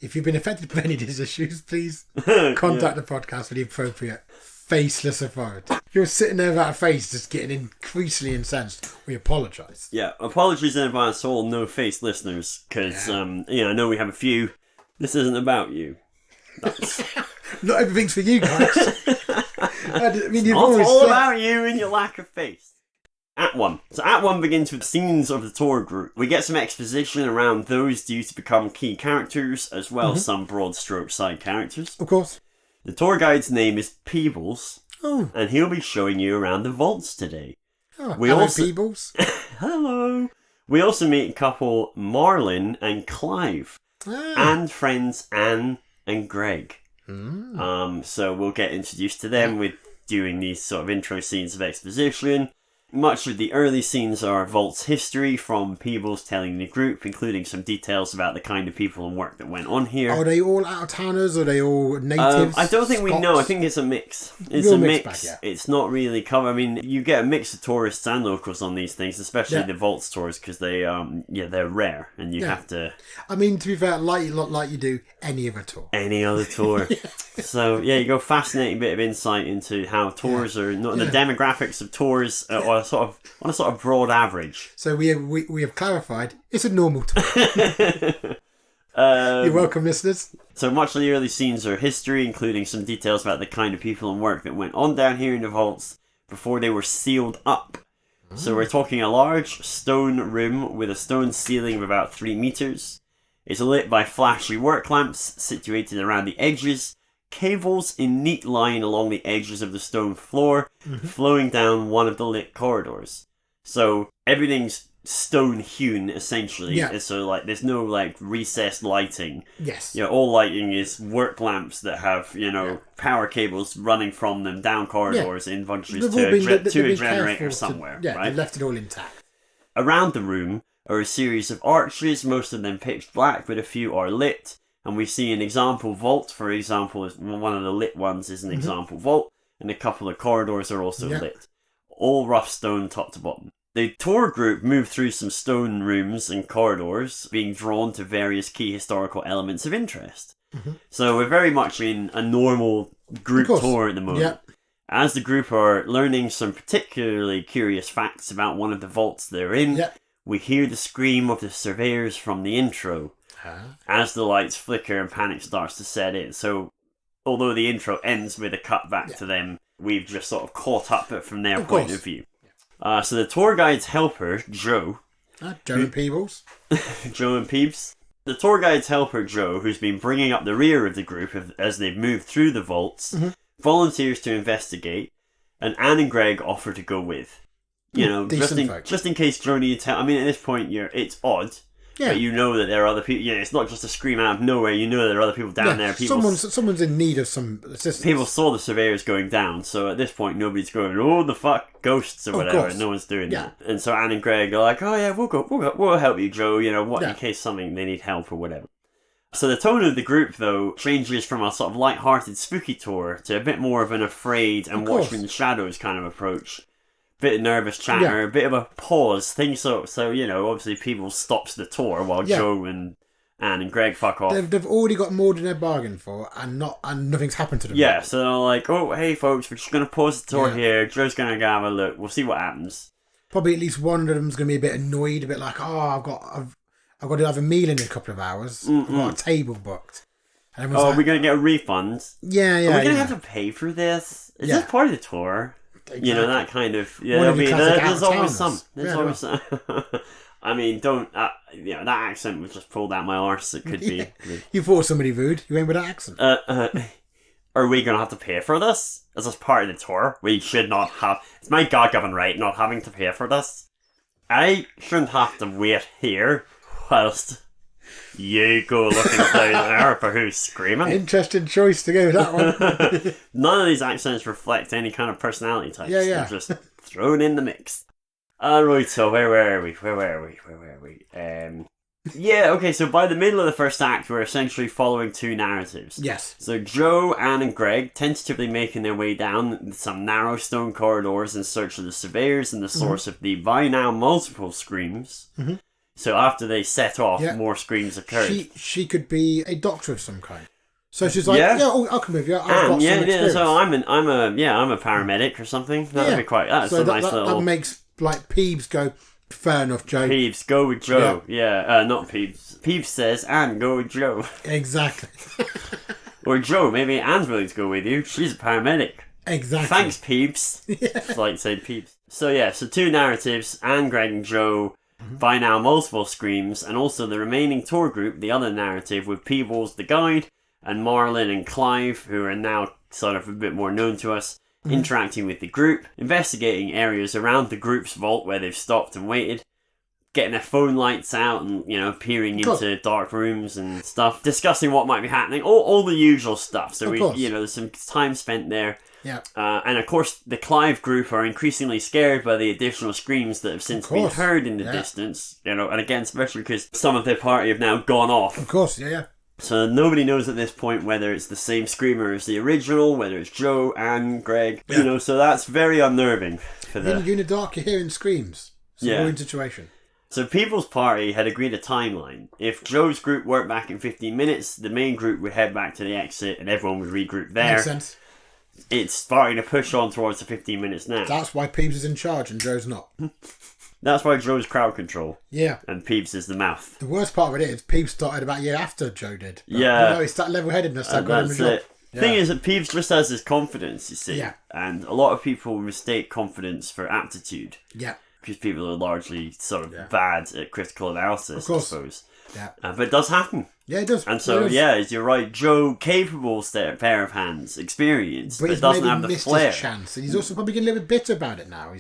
S2: If you've been affected by any of these issues, please contact the podcast for the appropriate faceless authority. If you're sitting there without a face, just getting increasingly incensed, we apologise.
S1: Yeah, apologies in advance to all no-face listeners, because I know we have a few. This isn't about you.
S2: Not everything's for you guys.
S1: It's all about you and your lack of face. Act 1. So Act 1 begins with scenes of the tour group. We get some exposition around those due to become key characters, as well as some broad stroke side characters.
S2: Of course.
S1: The tour guide's name is Peebles,
S2: and
S1: he'll be showing you around the vaults today.
S2: Hello, Peebles.
S1: Hello. We also meet a couple, Marlin and Clive, and friends Anne and Greg. So we'll get introduced to them with doing these sort of intro scenes of exposition. Much of the early scenes are Vault's history, from Peebles telling the group, including some details about the kind of people and work that went on here.
S2: Are they all out-of-towners? Are they all natives?
S1: I don't think we know. I think it's a mix. It's a mix. It's not really covered. I mean, you get a mix of tourists and locals on these things, especially the Vault's tours, because they, they're rare, and you have to...
S2: I mean, to be fair, like you do any other tour.
S1: Any other tour. So, you go fascinating bit of insight into how tours are... The demographics of tours are on a sort of broad average.
S2: So we have clarified it's a normal tour. You're welcome, listeners.
S1: So much of the early scenes are history, including some details about the kind of people and work that went on down here in the vaults before they were sealed up. So we're talking a large stone room with a stone ceiling of about 3 meters. It's lit by flashy work lamps situated around the edges, cables in neat line along the edges of the stone floor, flowing down one of the lit corridors. So everything's stone hewn, essentially.
S2: Yeah.
S1: So like there's no like recessed lighting.
S2: Yes.
S1: All lighting is work lamps that have, power cables running from them down corridors in bunches to a generator somewhere. Right?
S2: They've left it all intact.
S1: Around the room are a series of arches, most of them pitch black, but a few are lit. And we see an example vault, for example, one of the lit ones is an example vault, and a couple of corridors are also lit. All rough stone top to bottom. The tour group moved through some stone rooms and corridors, being drawn to various key historical elements of interest. So we're very much in a normal group tour at the moment.
S2: Yeah.
S1: As the group are learning some particularly curious facts about one of the vaults they're in, we hear the scream of the surveyors from the intro. As the lights flicker and panic starts to set in. So, although the intro ends with a cut back to them, we've just sort of caught up from their point of view. So the tour guide's helper, Joe...
S2: Joe and Peebles.
S1: Joe and Peeps. The tour guide's helper, Joe, who's been bringing up the rear of the group as they've moved through the vaults, volunteers to investigate, and Anne and Greg offer to go with. Just in case Joe needs help. I mean, at this point, it's odd. Yeah. But you know that there are other people. Yeah, it's not just a scream out of nowhere. You know there are other people down there.
S2: Someone's in need of some assistance.
S1: People saw the surveyors going down, so at this point nobody's going, "Oh, the fuck, ghosts" or whatever. And no one's doing that. And so Anne and Greg are like, "Oh yeah, we'll help you, Joe. In case something they need help or whatever." So the tone of the group, though, changes from a sort of light-hearted, spooky tour to a bit more of an afraid and watching the shadows kind of approach. Bit of nervous chatter, a bit of a pause. Things obviously people stops the tour while Joe and Anne and Greg fuck off.
S2: They've already got more than they bargained for, and nothing's happened to them.
S1: Yeah, so they're like, "Oh, hey folks, we're just going to pause the tour here. Joe's going to go have a look. We'll see what happens."
S2: Probably at least one of them's going to be a bit annoyed, a bit like, "Oh, I've got to have a meal in a couple of hours. I've got a table booked." And
S1: are we going to get a refund?
S2: Yeah.
S1: Are we going to have to pay for this? Is this part of the tour? Exactly. That kind of... Yeah, there's always some. Always some. I mean, don't... that accent was just pulled out my arse. It could be...
S2: You thought somebody rude. You went with that accent.
S1: Are we going to have to pay for this? Is this part of the tour? We should not have... It's my God-given right not having to pay for this. I shouldn't have to wait here whilst you go looking down there for who's screaming.
S2: Interesting choice to go with that one.
S1: None of these accents reflect any kind of personality types.
S2: Yeah.
S1: They're just thrown in the mix. Alright, so where were we? Okay, so by the middle of the first act, we're essentially following two narratives.
S2: Yes.
S1: So Joe, Anne and Greg tentatively making their way down some narrow stone corridors in search of the surveyors and the source of the by now multiple screams. So after they set off, more screams occurred.
S2: She could be a doctor of some kind. So she's like, I'll come with you. I've got some experience.
S1: So I'm a paramedic or something. That'd be quite. That's a nice little.
S2: That makes like Peeves go. Fair enough, Joe.
S1: Peeves, go with Joe. Not Peeves. Peeves says, Anne, go with Joe.
S2: Exactly.
S1: Or Joe, maybe Anne's willing to go with you. She's a paramedic.
S2: Exactly.
S1: Thanks, Peeves. It's like saying Peeves. So two narratives, Anne, Greg and Joe, by now multiple screams, and also the remaining tour group, the other narrative, with Peebles, the guide, and Marlon and Clive, who are now sort of a bit more known to us, interacting with the group, investigating areas around the group's vault where they've stopped and waited, getting their phone lights out and, peering into dark rooms and stuff, discussing what might be happening, all the usual stuff. So there's some time spent there.
S2: Yeah.
S1: And of course, the Clive group are increasingly scared by the additional screams that have since been heard in the distance, and again, especially because some of their party have now gone off.
S2: Of course, yeah.
S1: So nobody knows at this point whether it's the same screamer as the original, whether it's Joe, Anne, Greg, so that's very unnerving.
S2: You're in the dark, you're hearing screams. It's a weird situation.
S1: So People's Party had agreed a timeline. If Joe's group weren't back in 15 minutes, the main group would head back to the exit and everyone would regroup there.
S2: Makes sense.
S1: it's starting to push on towards the 15 minutes now.
S2: That's why Peeves is in charge and Joe's not.
S1: That's why Joe's crowd control.
S2: Yeah.
S1: And Peeves is the mouth.
S2: The worst part of it is Peeves started about a year after Joe did. But,
S1: yeah.
S2: It's that level-headedness that got him the
S1: that's
S2: job.
S1: it. The thing is that Peeves just has this confidence, you see.
S2: Yeah.
S1: And a lot of people mistake confidence for aptitude.
S2: Yeah.
S1: Because people are largely sort of bad at critical analysis, I suppose.
S2: Yeah.
S1: But it does happen.
S2: Yeah, it does.
S1: And so, you're right. Joe, capable pair of hands, experienced, but doesn't have the flair.
S2: His chance. And he's also probably getting a little bit bitter about it now.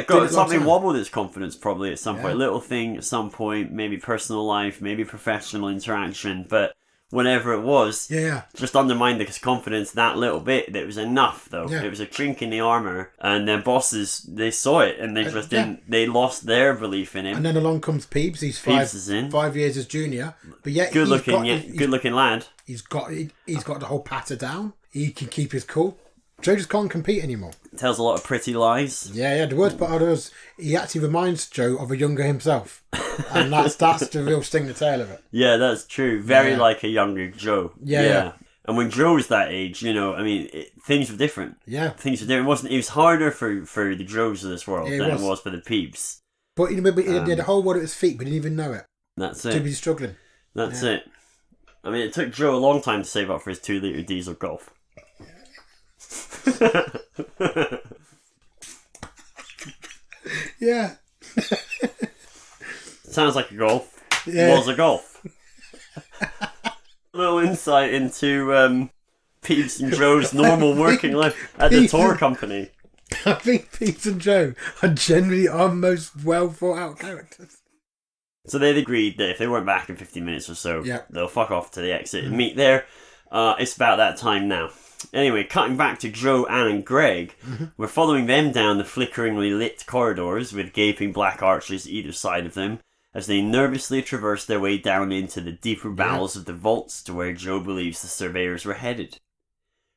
S1: Got something wobbled his confidence probably at some point. Little thing at some point, maybe personal life, maybe professional interaction, but whatever it was, just undermined his confidence that little bit. It was enough, though. Yeah. It was a chink in the armour, and their bosses, they saw it, and they just didn't. They lost their belief in him.
S2: And then along comes Peeves. He's 5 years his junior, but yet
S1: good looking lad.
S2: He's got the whole patter down. He can keep his cool. Joe just can't compete anymore.
S1: Tells a lot of pretty lies.
S2: Yeah. The worst part of it is he actually reminds Joe of a younger himself. And that's the real sting the tail of it.
S1: Yeah, that's true. Very like a younger Joe. Yeah. And when Joe was that age, things were different. Yeah. Things were different. It was harder for the Joes of this world than it was for the Peeves.
S2: But he had the whole world at his feet, but he didn't even know it.
S1: That's it.
S2: Too busy struggling.
S1: That's it. I mean, it took Joe a long time to save up for his 2-litre diesel Golf.
S2: Yeah.
S1: Sounds like a Golf. Yeah. Was a Golf. A little insight into Peeves and Joe's normal working life at the tour company.
S2: I think Peeves and Joe are generally our most well thought out characters.
S1: So they'd agreed that if they weren't back in 15 minutes or so, they'll fuck off to the exit and meet there. It's about that time now. Anyway, cutting back to Joe, Anne and Greg, we're following them down the flickeringly lit corridors with gaping black arches either side of them as they nervously traverse their way down into the deeper bowels of the vaults to where Joe believes the surveyors were headed.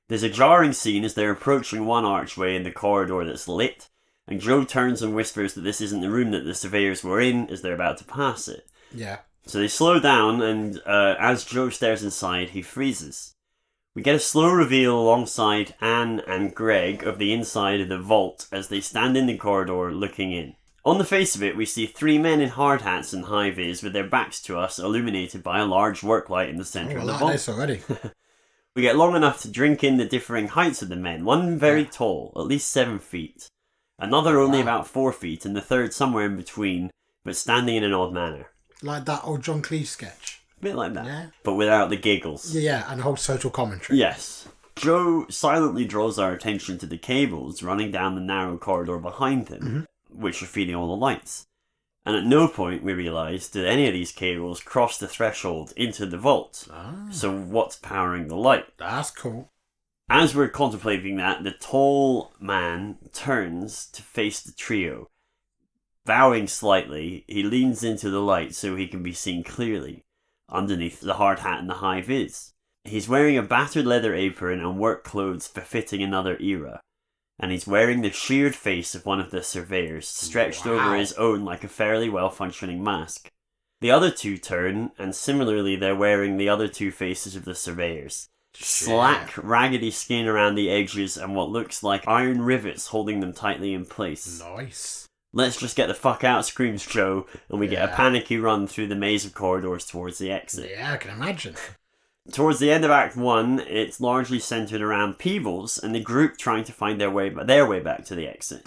S1: There's a jarring scene as they're approaching one archway in the corridor that's lit, and Joe turns and whispers that this isn't the room that the surveyors were in as they're about to pass it.
S2: Yeah.
S1: So they slow down, and as Joe stares inside, he freezes. We get a slow reveal alongside Anne and Greg of the inside of the vault as they stand in the corridor looking in. On the face of it, we see 3 men in hard hats and high-vis with their backs to us, illuminated by a large work light in the centre of the vault.
S2: This already.
S1: We get long enough to drink in the differing heights of the men. One very tall, at least 7 feet. Another only about 4 feet, and the third somewhere in between, but standing in an odd manner.
S2: Like that old John Cleese sketch.
S1: A bit like that, but without the giggles.
S2: Yeah, and the whole social commentary.
S1: Yes. Joe silently draws our attention to the cables running down the narrow corridor behind them, which are feeding all the lights. And at no point, we realise, did any of these cables cross the threshold into the vault. So what's powering the light?
S2: That's cool.
S1: As we're contemplating that, the tall man turns to face the trio. Bowing slightly, he leans into the light so he can be seen clearly underneath the hard hat and the high vis. He's wearing a battered leather apron and work clothes befitting another era. And he's wearing the sheared face of one of the surveyors, stretched over his own like a fairly well-functioning mask. The other two turn, and similarly they're wearing the other 2 faces of the surveyors. Slack, raggedy skin around the edges and what looks like iron rivets holding them tightly in place.
S2: Nice.
S1: Let's just get the fuck out, screams Joe, and we get a panicky run through the maze of corridors towards the exit.
S2: Yeah, I can imagine.
S1: Towards the end of Act 1, it's largely centred around Peebles and the group trying to find their way back to the exit.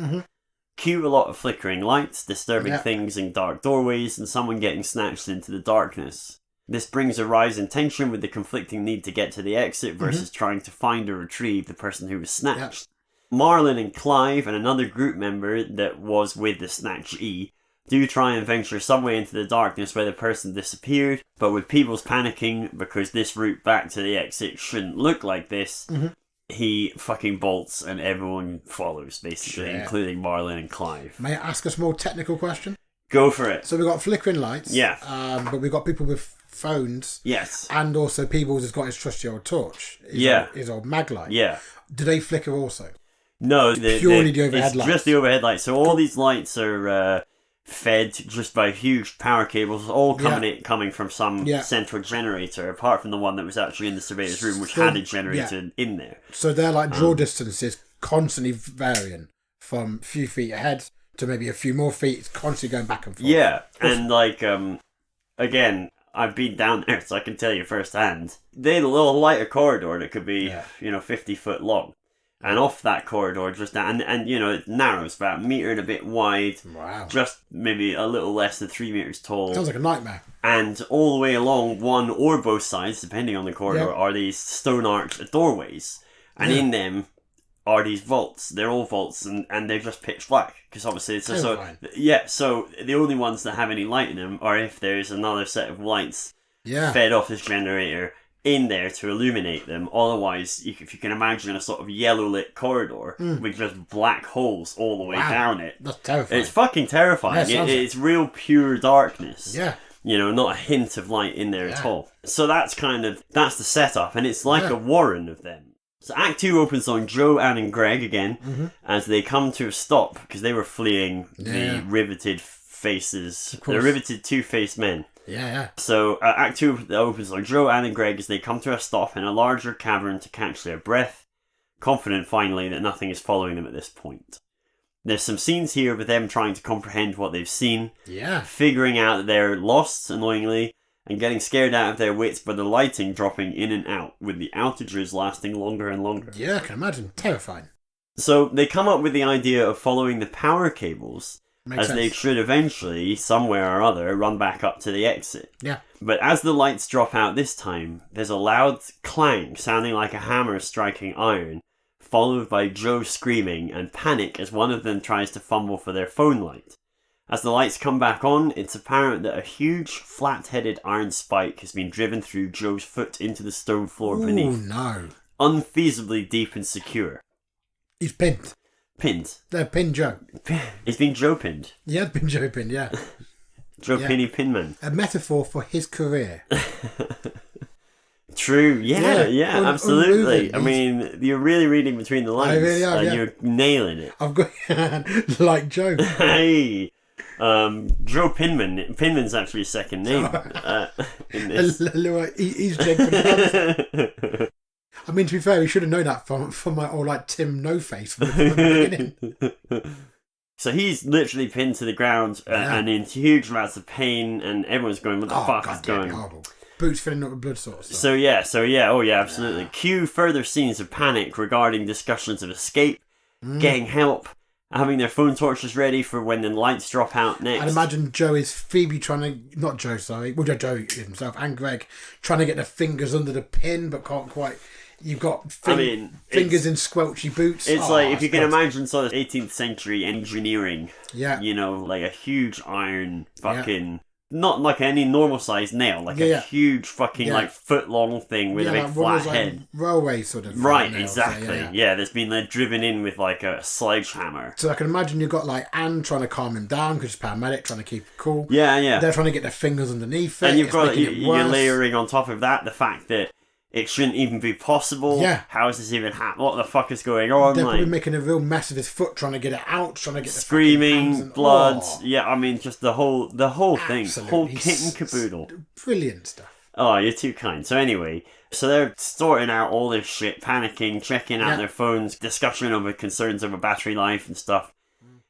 S1: Cue a lot of flickering lights, disturbing things in dark doorways, and someone getting snatched into the darkness. This brings a rise in tension with the conflicting need to get to the exit versus trying to find or retrieve the person who was snatched. Marlon and Clive and another group member that was with the snatchee do try and venture some way into the darkness where the person disappeared, but with Peebles panicking because this route back to the exit shouldn't look like this, he fucking bolts and everyone follows, basically, including Marlon and Clive.
S2: May I ask a small technical question?
S1: Go for it.
S2: So we've got flickering lights. But we've got people with phones.
S1: Yes.
S2: And also Peebles has got his trusty old torch. His old mag light.
S1: Yeah.
S2: Do they flicker also?
S1: No,
S2: purely the overhead lights.
S1: Just the overhead lights. So all these lights are fed just by huge power cables, all coming from some central generator, apart from the one that was actually in the surveyor's room, which had a generator in there.
S2: So they're like draw distances constantly varying from a few feet ahead to maybe a few more feet. It's constantly going back and forth.
S1: Yeah, and like, again, I've been down there, so I can tell you firsthand. They had a little lighter corridor that could be, 50 foot long. And off that corridor, just down, and it narrows about a metre and a bit wide.
S2: Wow.
S1: Just maybe a little less than 3 metres tall.
S2: Sounds like a nightmare.
S1: And all the way along one or both sides, depending on the corridor, are these stone arched doorways. And in them are these vaults. They're all vaults, and they're just pitch black. Because obviously it's so the only ones that have any light in them are if there's another set of lights fed off this generator in there to illuminate them. Otherwise, if you can imagine a sort of yellow lit corridor with just black holes all the way down it.
S2: That's terrifying.
S1: It's fucking terrifying. It's real pure darkness.
S2: Yeah.
S1: Not a hint of light in there at all. So that's the setup, and it's like a warren of them. So Act 2 opens on Joe, Anne and Greg again as they come to a stop because they were fleeing the riveted faces. The riveted two-faced men.
S2: Yeah.
S1: So Act 2 opens on Joe, Anne and Greg as they come to a stop in a larger cavern to catch their breath, confident finally that nothing is following them at this point. There's some scenes here with them trying to comprehend what they've seen, figuring out that they're lost, annoyingly, and getting scared out of their wits by the lighting dropping in and out, with the outages lasting longer and longer.
S2: Yeah, I can imagine. Terrifying.
S1: So they come up with the idea of following the power cables, they should eventually, somewhere or other, run back up to the exit.
S2: Yeah.
S1: But as the lights drop out this time, there's a loud clang sounding like a hammer striking iron, followed by Joe screaming and panic as one of them tries to fumble for their phone light. As the lights come back on, it's apparent that a huge, flat-headed iron spike has been driven through Joe's foot into the stone floor beneath.
S2: Oh, no.
S1: Unfeasibly deep and secure.
S2: He's pinned.
S1: Pinned.
S2: They're pinned Joe.
S1: He's been Joe pinned.
S2: Yeah, it's been Joe pinned, yeah.
S1: Joe Pinny Pinman.
S2: A metaphor for his career.
S1: True, absolutely. I mean, you're really reading between the lines.
S2: I really am,
S1: and you're nailing it.
S2: I've got like Joe.
S1: Hey, Joe Pinman. Pinman's actually his second name in this.
S2: He's Jake from the I mean, to be fair, we should have known that from my old like Tim No Face from the beginning.
S1: So he's literally pinned to the ground and in huge amounts of pain, and everyone's going, "What the fuck is going on?"
S2: Boots filling up with blood sources.
S1: So yeah, absolutely. Cue further scenes of panic regarding discussions of escape, getting help, having their phone torches ready for when the lights drop out next.
S2: I'd imagine Joe is Phoebe Joe himself and Greg trying to get their fingers under the pin but can't quite. You've got fingers in squelchy boots.
S1: It's like, if you can imagine sort of 18th century engineering.
S2: Yeah.
S1: Like a huge iron fucking... Not like any normal sized nail, like a huge fucking like foot long thing with a big flat head.
S2: Railway sort of.
S1: Right, exactly. Yeah, that's been driven in with like a sledgehammer.
S2: So I can imagine you've got like Anne trying to calm him down because she's paramedic, trying to keep it cool.
S1: Yeah.
S2: They're trying to get their fingers underneath it.
S1: And you've got you're layering on top of that the fact that it shouldn't even be possible.
S2: Yeah.
S1: How is this even happening? What the fuck is going on?
S2: They're probably making a real mess of his foot, trying to get it out, trying to get the
S1: screaming, blood. Yeah, I mean, just the whole thing.
S2: Absolutely.
S1: Whole kit and caboodle.
S2: Brilliant stuff.
S1: Oh, you're too kind. So anyway, they're sorting out all this shit, panicking, checking out their phones, discussion over concerns over battery life and stuff.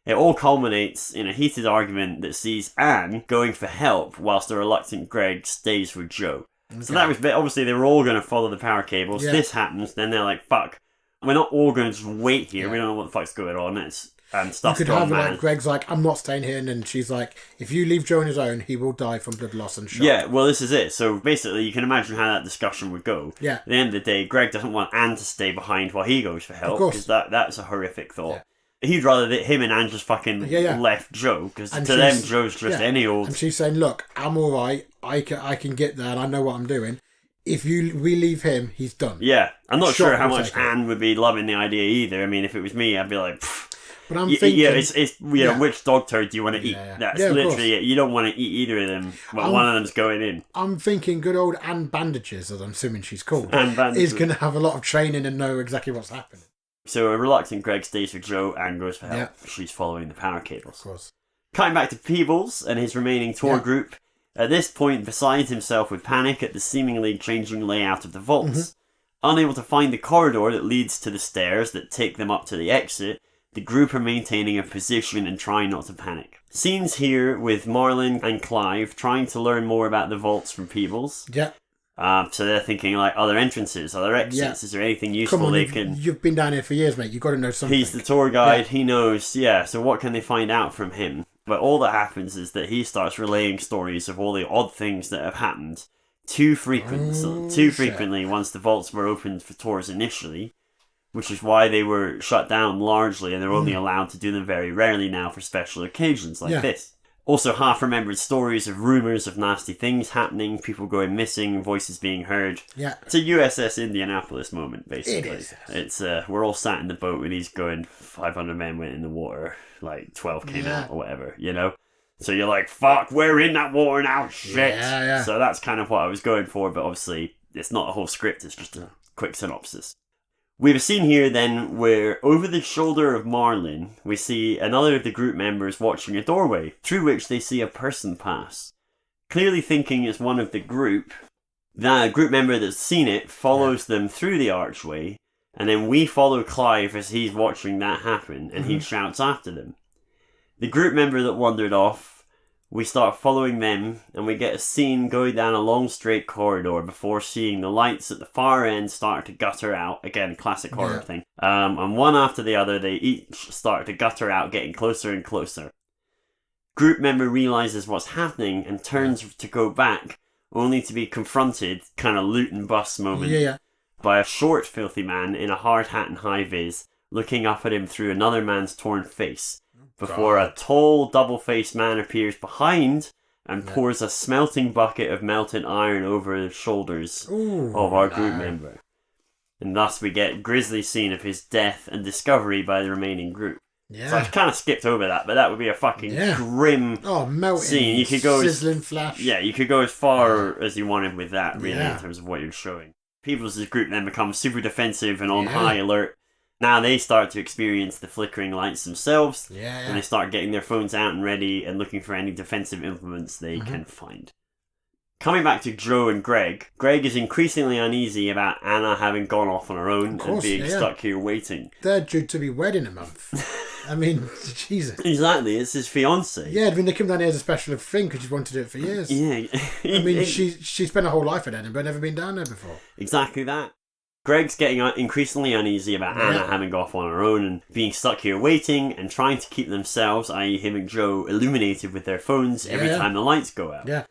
S1: It all culminates in a heated argument that sees Anne going for help whilst the reluctant Greg stays with Joe. Okay. So that was obviously they were all going to follow the power cables. Yeah. This happens, then they're like, "Fuck, we're not all going to just wait here. Yeah. We don't know what the fuck's going on." And stuff's
S2: you could
S1: gone
S2: have
S1: mad.
S2: Like Greg's like, "I'm not staying here," and then she's like, "If you leave Joe on his own, he will die from blood loss and shock."
S1: Yeah, well, this is it. So basically, you can imagine how that discussion would go.
S2: Yeah.
S1: At the end of the day, Greg doesn't want Anne to stay behind while he goes for help because that's a horrific thought. Yeah. He'd rather that him and Anne just fucking left Joe, because to them Joe's just any old.
S2: And she's saying, "Look, I'm all right. I can get there, and I know what I'm doing. If we leave him, he's done."
S1: Yeah, I'm not sure how much Anne would be loving the idea either. I mean, if it was me, I'd be like, pfft.
S2: But I'm thinking,
S1: it's which dog turd do you want to eat? That's literally it. You don't want to eat either of them, but one of them's going in.
S2: I'm thinking good old Anne Bandages, as I'm assuming she's called, is going to have a lot of training and know exactly what's happening.
S1: So a reluctant Greg stays with Joe and goes for help. Yeah. She's following the power cables.
S2: Of course.
S1: Cutting back to Peebles and his remaining tour group. At this point, beside himself with panic at the seemingly changing layout of the vaults. Unable to find the corridor that leads to the stairs that take them up to the exit, the group are maintaining a position and trying not to panic. Scenes here with Marlin and Clive trying to learn more about the vaults from Peebles.
S2: Yeah.
S1: So they're thinking, like, are there entrances? Are there exits? Is there anything useful they can...
S2: You've been down here for years, mate. You've got to know something.
S1: He's the tour guide. He knows. So what can they find out from him? But all that happens is that he starts relaying stories of all the odd things that have happened too frequently once the vaults were opened for tours initially, which is why they were shut down largely, and they're only allowed to do them very rarely now for special occasions like this. Also, half-remembered stories of rumours of nasty things happening, people going missing, voices being heard. Yeah. It's a USS Indianapolis moment, basically. It is. It's, we're all sat in the boat with these going, 500 men went in the water, like 12 came out or whatever, you know? So you're like, fuck, we're in that water now, shit! Yeah. So that's kind of what I was going for, but obviously it's not a whole script, it's just a quick synopsis. We have a scene here then where over the shoulder of Marlin we see another of the group members watching a doorway through which they see a person pass. Clearly thinking it's one of the group, that group member that's seen it follows them through the archway, and then we follow Clive as he's watching that happen and he shouts after them. The group member that wandered off, we start following them, and we get a scene going down a long straight corridor before seeing the lights at the far end start to gutter out. Again, classic horror thing. And one after the other, they each start to gutter out, getting closer and closer. Group member realises what's happening and turns to go back, only to be confronted, kind of loot and bust moment, by a short, filthy man in a hard hat and high vis, looking up at him through another man's torn face. Before a tall, double-faced man appears behind and pours a smelting bucket of melted iron over the shoulders of our group member. And thus we get a grisly scene of his death and discovery by the remaining group. Yeah. So I kind of skipped over that, but that would be a fucking grim scene. You could go
S2: sizzling flash.
S1: Yeah, you could go as far as you wanted with that, really, in terms of what you're showing. People's group then becomes super defensive and on high alert. Now they start to experience the flickering lights themselves, and they start getting their phones out and ready and looking for any defensive implements they can find. Coming back to Joe and Greg is increasingly uneasy about Anna having gone off on her own and being stuck here waiting.
S2: They're due to be wed in a month. I mean, Jesus.
S1: Exactly, it's his fiancée.
S2: Yeah, I mean, they come down here as a special thing because she's wanted to do it for years. Yeah. I mean, she spent her whole life at Edinburgh, never been down there before.
S1: Exactly that. Greg's getting increasingly uneasy about Anna having gone off on her own and being stuck here waiting and trying to keep themselves, i.e. him and Joe, illuminated with their phones every time the lights go out. Yeah.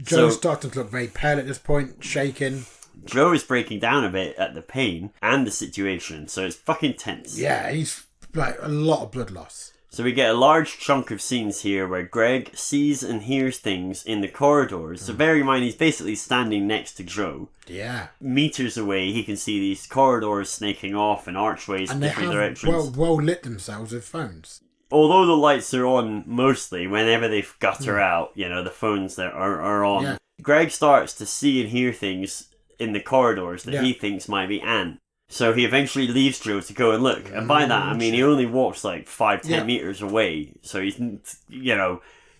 S2: Joe's starting to look very pale at this point, shaking.
S1: Joe is breaking down a bit at the pain and the situation, so it's fucking tense.
S2: Yeah, he's like a lot of blood loss.
S1: So we get a large chunk of scenes here where Greg sees and hears things in the corridors. So bear in mind, he's basically standing next to Joe. Yeah. Meters away, he can see these corridors snaking off and archways in different directions.
S2: Well lit themselves with phones.
S1: Although the lights are on mostly, whenever they gutter out, the phones that are on. Yeah. Greg starts to see and hear things in the corridors that he thinks might be Anne. So he eventually leaves Joe to go and look. And by that, I mean, he only walks like 5-10 meters away. So he's,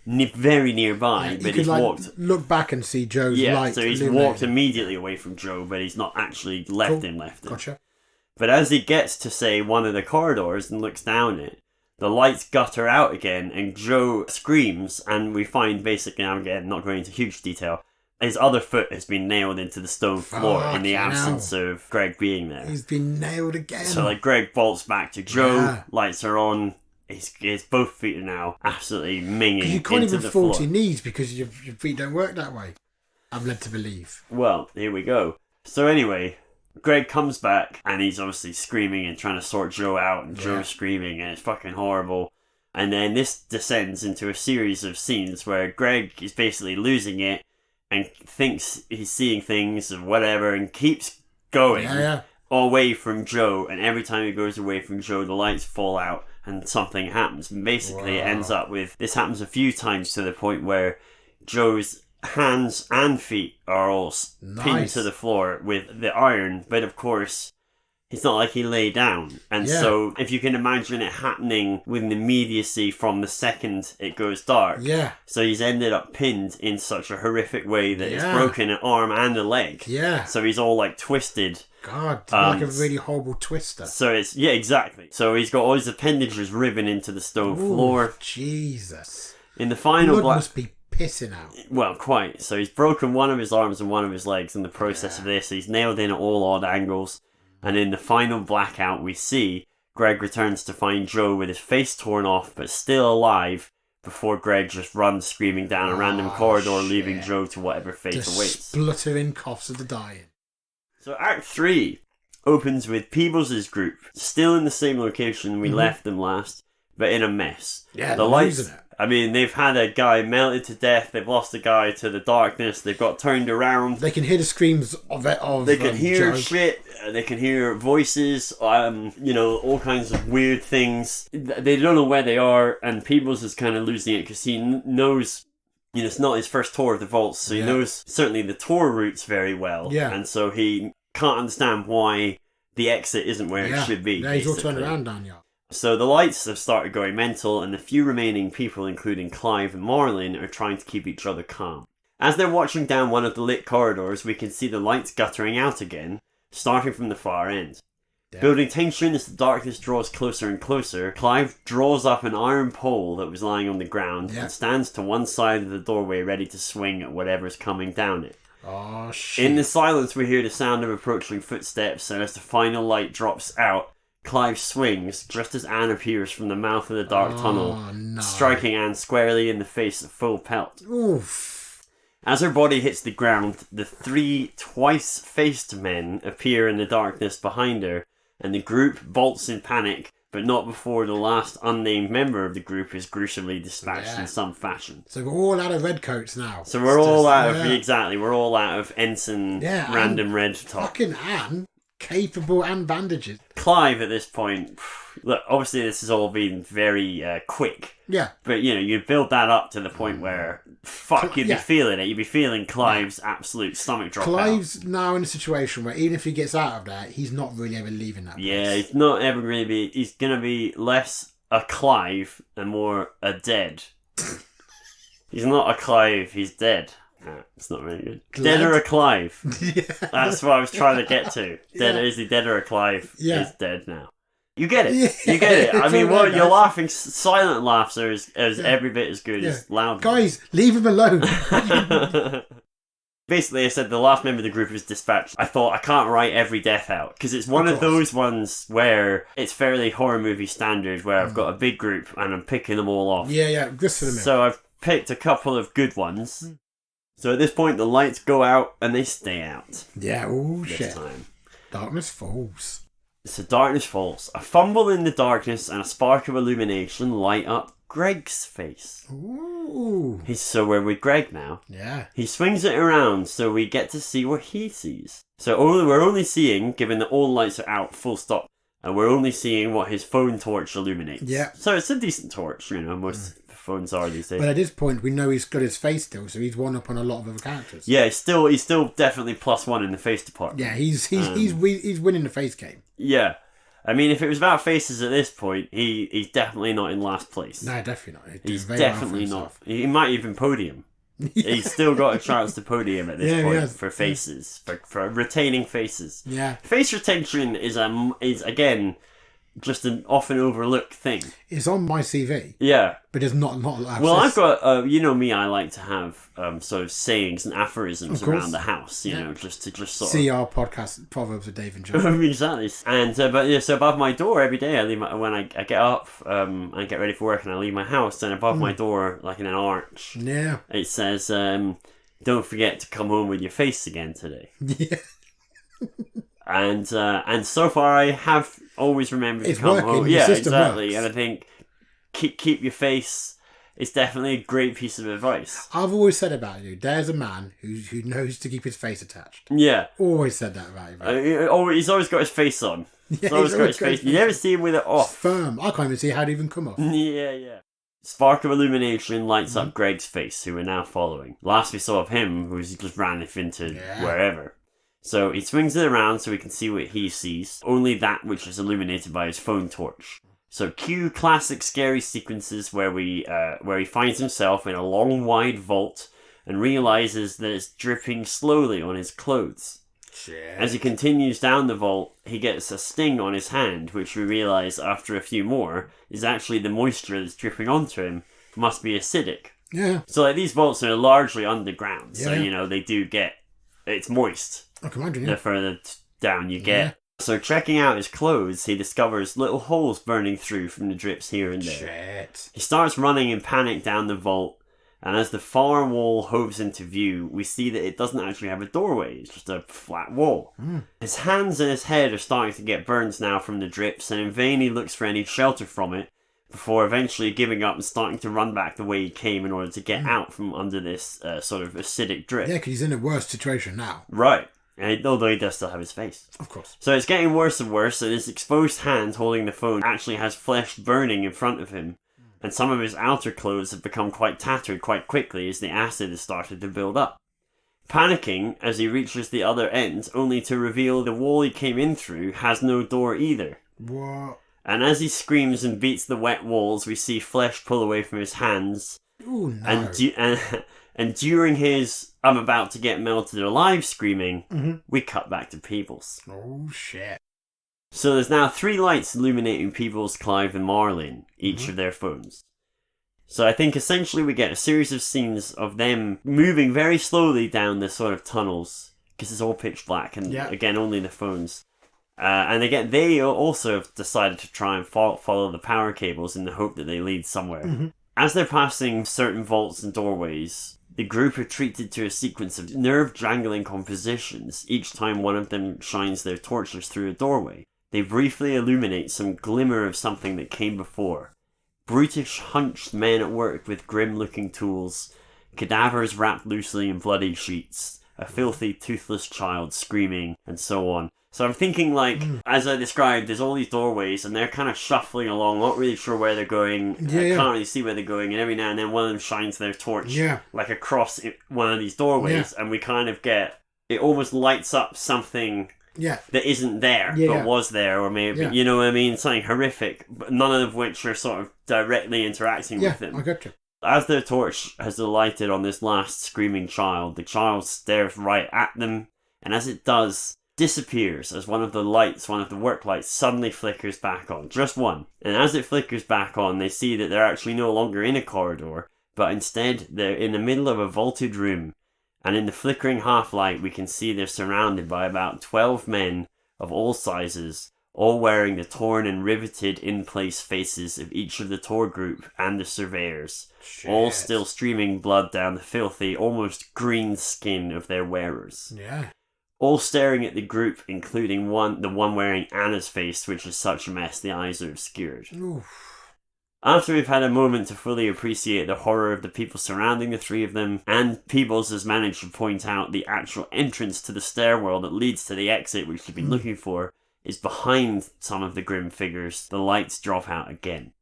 S1: very nearby.
S2: Yeah,
S1: but he's walked.
S2: Look back and see Joe's light.
S1: So he's walked immediately away from Joe, but he's not actually left him. Gotcha. But as he gets to, say, one of the corridors and looks down it, the lights gutter out again and Joe screams. And we find basically, now again, not going into huge detail, his other foot has been nailed into the stone floor in the absence of Greg being there.
S2: He's been nailed again.
S1: So Greg bolts back to Joe, lights are on, his both feet are now absolutely minging into the floor. You can't even
S2: fall to your knees because your feet don't work that way. I'm led to believe.
S1: Well, here we go. So anyway, Greg comes back and he's obviously screaming and trying to sort Joe out and Joe's screaming and it's fucking horrible. And then this descends into a series of scenes where Greg is basically losing it and thinks he's seeing things or whatever and keeps going away from Joe, and every time he goes away from Joe the lights fall out and something happens, and basically it ends up with, this happens a few times to the point where Joe's hands and feet are all pinned to the floor with the iron, but of course It's not like he lay down. And so if you can imagine it happening with an immediacy from the second it goes dark.
S2: Yeah.
S1: So he's ended up pinned in such a horrific way that it's broken an arm and a leg.
S2: Yeah.
S1: So he's all like twisted.
S2: God, like a really horrible twister.
S1: So it's, exactly. So he's got all his appendages riven into the stone floor.
S2: Jesus.
S1: In the final
S2: Blood must be pissing out.
S1: Well, quite. So he's broken one of his arms and one of his legs in the process of this. He's nailed in at all odd angles. And in the final blackout we see, Greg returns to find Joe with his face torn off but still alive before Greg just runs screaming down a random corridor, leaving Joe to whatever fate awaits.
S2: Spluttering coughs of the dying.
S1: So Act 3 opens with Peebles' group, still in the same location we left them last, but in a mess.
S2: Yeah,
S1: the lights, losing it. I mean, they've had a guy melted to death, they've lost a guy to the darkness, they've got turned around.
S2: They can hear the screams of
S1: they can hear
S2: Joe.
S1: shit, they can hear voices, all kinds of weird things. They don't know where they are, and Peebles is kind of losing it because he knows, it's not his first tour of the vaults, so he knows certainly the tour routes very well. Yeah. And so he can't understand why the exit isn't where it should be.
S2: Yeah, he's all turned around down here.
S1: So the lights have started going mental, and the few remaining people, including Clive and Marlin, are trying to keep each other calm. As they're watching down one of the lit corridors, we can see the lights guttering out again, starting from the far end. Yeah. Building tension as the darkness draws closer and closer, Clive draws up an iron pole that was lying on the ground and stands to one side of the doorway ready to swing at whatever's coming down it.
S2: Oh, shit.
S1: In the silence we hear the sound of approaching footsteps, and as the final light drops out, Clive swings just as Anne appears from the mouth of the dark tunnel, striking Anne squarely in the face at full pelt.
S2: Oof.
S1: As her body hits the ground, the 3 twice-faced men appear in the darkness behind her, and the group bolts in panic, but not before the last unnamed member of the group is gruesomely dispatched in some fashion.
S2: So we're all out of redcoats now.
S1: So we're all out of ensign random red top.
S2: Fucking Anne. Capable and bandages.
S1: Clive at this point, look, obviously this has all been very quick.
S2: Yeah.
S1: But, you build that up to the point where, you'd be feeling it. You'd be feeling Clive's absolute stomach drop
S2: Clive's now in a situation where even if he gets out of there, he's not really ever leaving that place.
S1: Yeah, he's not ever going to be... He's going to be less a Clive and more a dead. He's not a Clive, he's dead. No, it's not really good. Dead or a Clive. That's what I was trying to get to. Is he dead or a Clive? He's dead now. You get it. You get it. I mean, you're laughing. Silent laughs are every bit as good as loud.
S2: Guys, leave him alone.
S1: Basically, I said the last member of the group is dispatched. I thought I can't write every death out because it's one of those ones where it's fairly horror movie standard where I've got a big group and I'm picking them all off.
S2: Yeah, just for the minute.
S1: So I've picked a couple of good ones. So at this point, the lights go out and they stay out.
S2: Yeah, shit. Time. Darkness falls.
S1: So darkness falls. A fumble in the darkness and a spark of illumination light up Greg's face.
S2: Ooh.
S1: So we're with Greg now.
S2: Yeah.
S1: He swings it around so we get to see what he sees. So we're only seeing, given that all the lights are out, full stop, and we're only seeing what his phone torch illuminates. Yeah. So it's a decent torch, most... phones are these days.
S2: But at this point, we know he's got his face still, so he's one up on a lot of other characters.
S1: Yeah, he's still definitely +1 in the face department.
S2: Yeah, he's winning the face game.
S1: Yeah, I mean, if it was about faces at this point, he's definitely not in last place.
S2: No, definitely not.
S1: He's definitely not. He might even podium. He's still got a chance to podium at this point for faces, for retaining faces.
S2: Yeah,
S1: face retention is again just an often overlooked thing.
S2: It's on my CV.
S1: Yeah.
S2: But there's not a lot of
S1: Well, I've got, me, I like to have sort of sayings and aphorisms around the house, you know, just sort
S2: See
S1: of...
S2: our podcast, Proverbs with Dave and John.
S1: Exactly. And, so above my door every day, I leave when I get up, I get ready for work and I leave my house, and above my door, like in an arch, it says, don't forget to come home with your face again today. Yeah. And so far I have always remembered to come home. Yeah, exactly. Works. And I think keep your face is definitely a great piece of advice.
S2: I've always said about you, there's a man who knows to keep his face attached.
S1: Yeah.
S2: Always said that about you.
S1: He's always got his face on. He's always got his face. You never see him with it off.
S2: It's firm. I can't even see how it even come off.
S1: Yeah. Spark of illumination lights up Greg's face, who we're now following. Last we saw of him was he just ran off into wherever. So he swings it around so we can see what he sees, only that which is illuminated by his phone torch. So cue classic scary sequences where he finds himself in a long, wide vault and realizes that it's dripping slowly on his clothes.
S2: Shit.
S1: As he continues down the vault, he gets a sting on his hand, which we realize after a few more is actually the moisture that's dripping onto him must be acidic.
S2: Yeah.
S1: So like these vaults are largely underground, so
S2: Yeah.
S1: they do get it's moist.
S2: I can imagine.
S1: The
S2: Yeah.
S1: further down you get.
S2: Yeah.
S1: So checking out his clothes, he discovers little holes burning through from the drips here and there.
S2: Shit.
S1: He starts running in panic down the vault, and as the far wall hoves into view, we see that it doesn't actually have a doorway, it's just a flat wall. His hands and his head are starting to get burns now from the drips, and in vain he looks for any shelter from it, before eventually giving up and starting to run back the way he came in order to get out from under this sort of acidic drip.
S2: Yeah, because he's in a worse situation now.
S1: Right. Although he does still have his face.
S2: Of course.
S1: So it's getting worse and worse, and his exposed hand holding the phone actually has flesh burning in front of him, and some of his outer clothes have become quite tattered quite quickly as the acid has started to build up. Panicking as he reaches the other end, only to reveal the wall he came in through has no door either.
S2: What?
S1: And as he screams and beats the wet walls, we see flesh pull away from his hands,
S2: Ooh, no.
S1: and during his "I'm about to get melted alive" screaming, we cut back to Peebles.
S2: Oh, shit.
S1: So there's now 3 lights illuminating Peebles, Clive and Marlin, each of their phones. So I think essentially we get a series of scenes of them moving very slowly down the sort of tunnels, because it's all pitch black, and again, only the phones. And again, they also have decided to try and follow the power cables in the hope that they lead somewhere. As they're passing certain vaults and doorways, the group are treated to a sequence of nerve-jangling compositions each time one of them shines their torches through a doorway. They briefly illuminate some glimmer of something that came before. Brutish, hunched men at work with grim-looking tools, cadavers wrapped loosely in bloody sheets, a filthy, toothless child screaming, and so on. So I'm thinking, as I described, there's all these doorways, and they're kind of shuffling along, not really sure where they're going. I can't really see where they're going, and every now and then one of them shines their torch, across one of these doorways, and we kind of get, it almost lights up something that isn't there, but was there, or maybe, you know what I mean, something horrific, but none of which are sort of directly interacting with them.
S2: I got you.
S1: As their torch has alighted on this last screaming child, the child stares right at them, and as it does, disappears as one of the work lights suddenly flickers back on. Just one. And as it flickers back on, they see that they're actually no longer in a corridor, but instead they're in the middle of a vaulted room. And in the flickering half-light, we can see they're surrounded by about 12 men of all sizes, all wearing the torn and riveted in-place faces of each of the tour group and the surveyors, all still streaming blood down the filthy, almost green skin of their wearers.
S2: Yeah.
S1: All staring at the group, including the one wearing Anna's face, which is such a mess the eyes are obscured.
S2: Oof.
S1: After we've had a moment to fully appreciate the horror of the people surrounding the 3 of them, and Peebles has managed to point out the actual entrance to the stairwell that leads to the exit which they've been looking for, is behind some of the grim figures, the lights drop out again.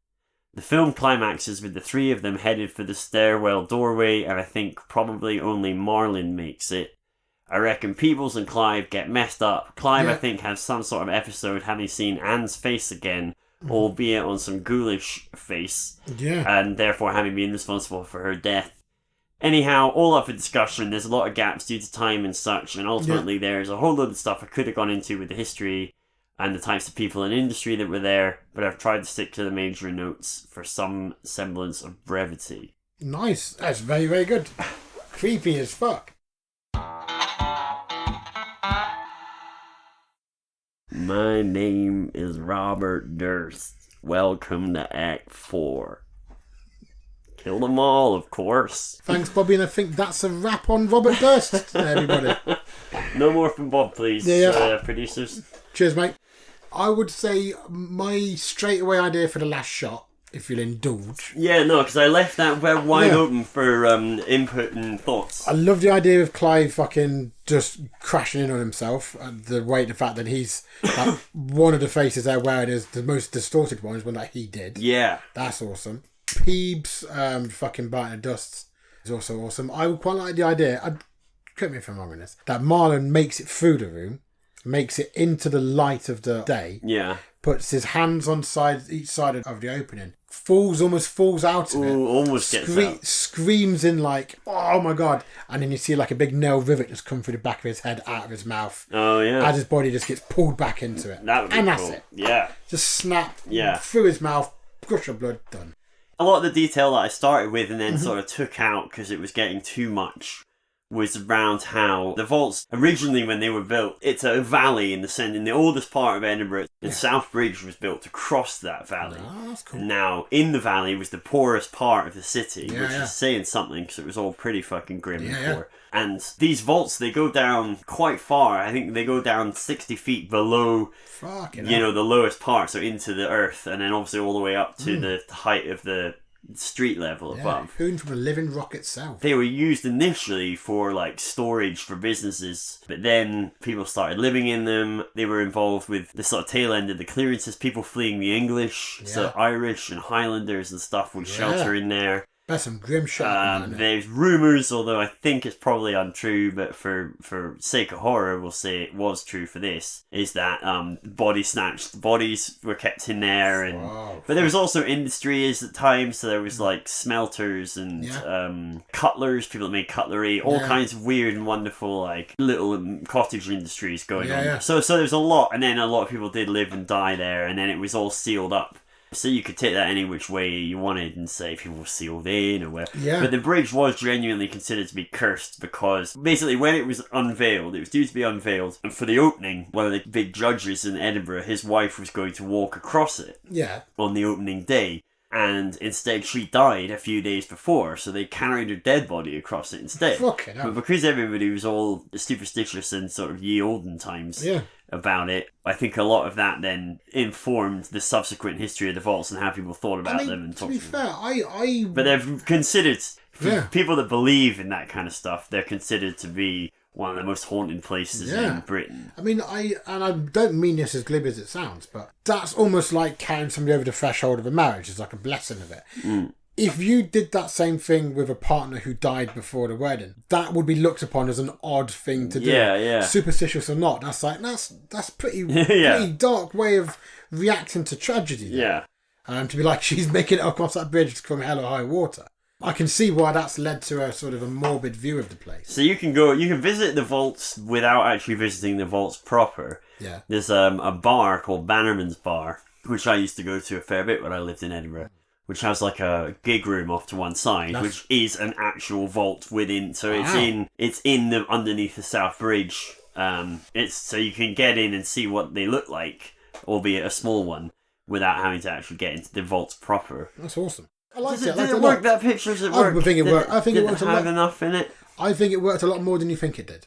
S1: The film climaxes with the 3 of them headed for the stairwell doorway, and I think probably only Marlin makes it. I reckon Peebles and Clive get messed up. Clive, I think, has some sort of episode having seen Anne's face again, albeit on some ghoulish face, and therefore having been responsible for her death. Anyhow, all up for discussion. There's a lot of gaps due to time and such, and ultimately there's a whole load of stuff I could have gone into with the history and the types of people in industry that were there, but I've tried to stick to the major notes for some semblance of brevity.
S2: Nice. That's very, very good. Creepy as fuck.
S1: My name is Robert Durst. Welcome to Act 4. Kill them all, of course.
S2: Thanks, Bobby, and I think that's a wrap on Robert Durst, everybody.
S1: No more from Bob, please, producers.
S2: Cheers, mate. I would say my straightaway idea for the last shot, if you'll indulge.
S1: Yeah, no, because I left that wide open for input and thoughts.
S2: I love the idea of Clive fucking just crashing in on himself, and the fact that he's like, one of the faces they're wearing is the most distorted one, is one that he did.
S1: Yeah.
S2: That's awesome. Peebs fucking biting the dust is also awesome. I would quite like the idea. correct me if I'm wrong on this, that Marlon makes it through the room, makes it into the light of the day, puts his hands on each side of the opening, almost falls out of it,
S1: almost gets out.
S2: Screams in like, oh my god, and then you see like a big nail rivet just come through the back of his head, out of his mouth.
S1: Oh yeah.
S2: As his body just gets pulled back into it.
S1: That would be
S2: and
S1: cool.
S2: That's it.
S1: Yeah.
S2: Just snap through his mouth, gush of blood, done.
S1: A lot of the detail that I started with and then sort of took out because it was getting too much was around how the vaults, originally when they were built, it's a valley in the oldest part of Edinburgh. And South Bridge was built to cross that valley.
S2: Oh, that's cool.
S1: Now, in the valley was the poorest part of the city, which is saying something because it was all pretty fucking grim and poor. And these vaults, they go down quite far. I think they go down 60 feet below, the lowest part, so into the earth, and then obviously all the way up to the height of the street level above.
S2: Hewn from a living rock itself.
S1: They were used initially for like storage for businesses, but then people started living in them. They were involved with the sort of tail end of the clearances, people fleeing the English, so Irish and Highlanders and stuff would shelter in there.
S2: That's some grim shit.
S1: There's rumours, although I think it's probably untrue, but for sake of horror, we'll say it was true for this, is that bodies were kept in there. But there was also industries at times, so there was like smelters and cutlers, people that made cutlery, all kinds of weird and wonderful like little cottage industries going on. So there's a lot, and then a lot of people did live and die there, and then it was all sealed up. So you could take that any which way you wanted and say people were sealed in or whatever. Yeah. But the bridge was genuinely considered to be cursed because basically when it was unveiled, it was due to be unveiled, and for the opening, one of the big judges in Edinburgh, his wife was going to walk across it on the opening day. And instead she died a few days before, so they carried her dead body across it instead.
S2: Fucking hell.
S1: But because everybody was all superstitious in sort of ye olden times about it, I think a lot of that then informed the subsequent history of the vaults and how people thought about them. And
S2: to be fair,
S1: But they're considered, for people that believe in that kind of stuff, they're considered to be one of the most haunted places in Britain.
S2: I mean, I don't mean this as glib as it sounds, but that's almost like carrying somebody over the threshold of a marriage. It's like a blessing of it. If you did that same thing with a partner who died before the wedding, that would be looked upon as an odd thing to do. Superstitious or not, that's pretty dark way of reacting to tragedy. There. To be like, she's making it across that bridge from hell or high water. I can see why that's led to a sort of a morbid view of the place.
S1: So you can visit the vaults without actually visiting the vaults proper.
S2: Yeah.
S1: There's a bar called Bannerman's Bar, which I used to go to a fair bit when I lived in Edinburgh, which has like a gig room off to one side, which is an actual vault within. So it's in the underneath the South Bridge. It's so you can get in and see what they look like, albeit a small one, without having to actually get into the vaults proper.
S2: That's awesome. I liked it.
S1: Did it work? That picture, does it work?
S2: I think it worked. I think it worked a lot.
S1: Have enough in it?
S2: I think it worked a lot more than you think it did.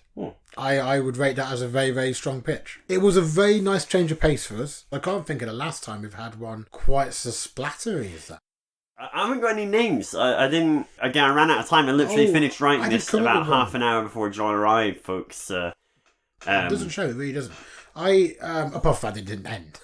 S2: I would rate that as a very, very strong pitch. It was a very nice change of pace for us. I can't think of the last time we've had one quite so splattery as that.
S1: I haven't got any names. I didn't. Again, I ran out of time. I literally finished writing this about half an hour before John arrived, folks. It
S2: doesn't show. It really doesn't. Apart from that, it didn't end.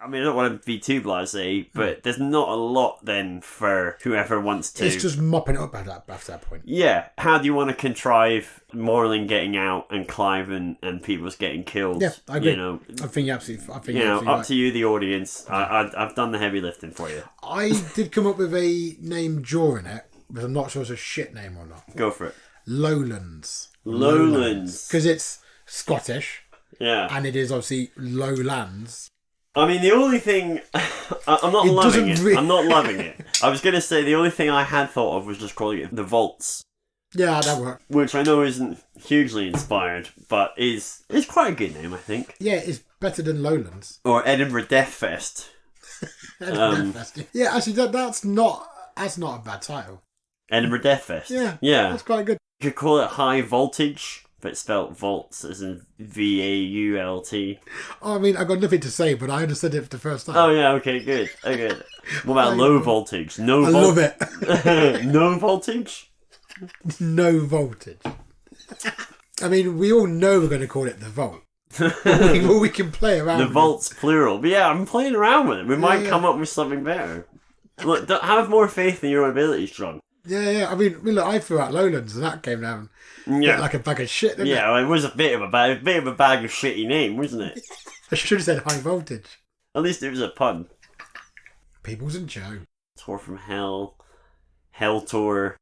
S1: I mean, I don't want to be too blasé, but there's not a lot then for whoever wants to.
S2: It's just mopping it up after that point.
S1: Yeah. How do you want to contrive Morlin getting out and Clive and people's getting killed?
S2: Yeah, I agree.
S1: You know,
S2: I think you're absolutely.
S1: Up
S2: right.
S1: to you, the audience. I've done the heavy lifting for you.
S2: I did come up with a name during it, but I'm not sure it's a shit name or not.
S1: Go for it.
S2: Lowlands.
S1: Because
S2: it's Scottish.
S1: Yeah.
S2: And it is obviously lowlands.
S1: I mean, the only thing... I'm not loving it. I'm not loving it. I was going to say the only thing I had thought of was just calling it the Vaults.
S2: Yeah, that worked.
S1: Which I know isn't hugely inspired, but is quite a good name, I think.
S2: Yeah, it's better than Lowlands.
S1: Or Edinburgh Death Fest.
S2: Edinburgh Death Fest. Yeah, actually, that's not a bad title.
S1: Edinburgh Death Fest.
S2: Yeah. That's quite good.
S1: You could call it High Voltage, but spelt Vaults as in Vault.
S2: I mean, I got nothing to say, but I understood it for the first time.
S1: Oh yeah, okay, good. What about Low Voltage?
S2: I love it.
S1: No voltage?
S2: No voltage. I mean, we all know we're going to call it the Vault. we can play around
S1: the
S2: with
S1: Vault's plural. But yeah, I'm playing around with it. We might come up with something better. Look, have more faith in your own abilities, John.
S2: Yeah. I mean, look, I threw out Lowlands and that came down like a bag of shit, didn't it?
S1: Yeah, well, it was a bit of a bag of shitty name, wasn't it?
S2: I should have said High Voltage.
S1: At least it was a pun.
S2: Peoples and Joe.
S1: Tour from Hell. Hell Tour.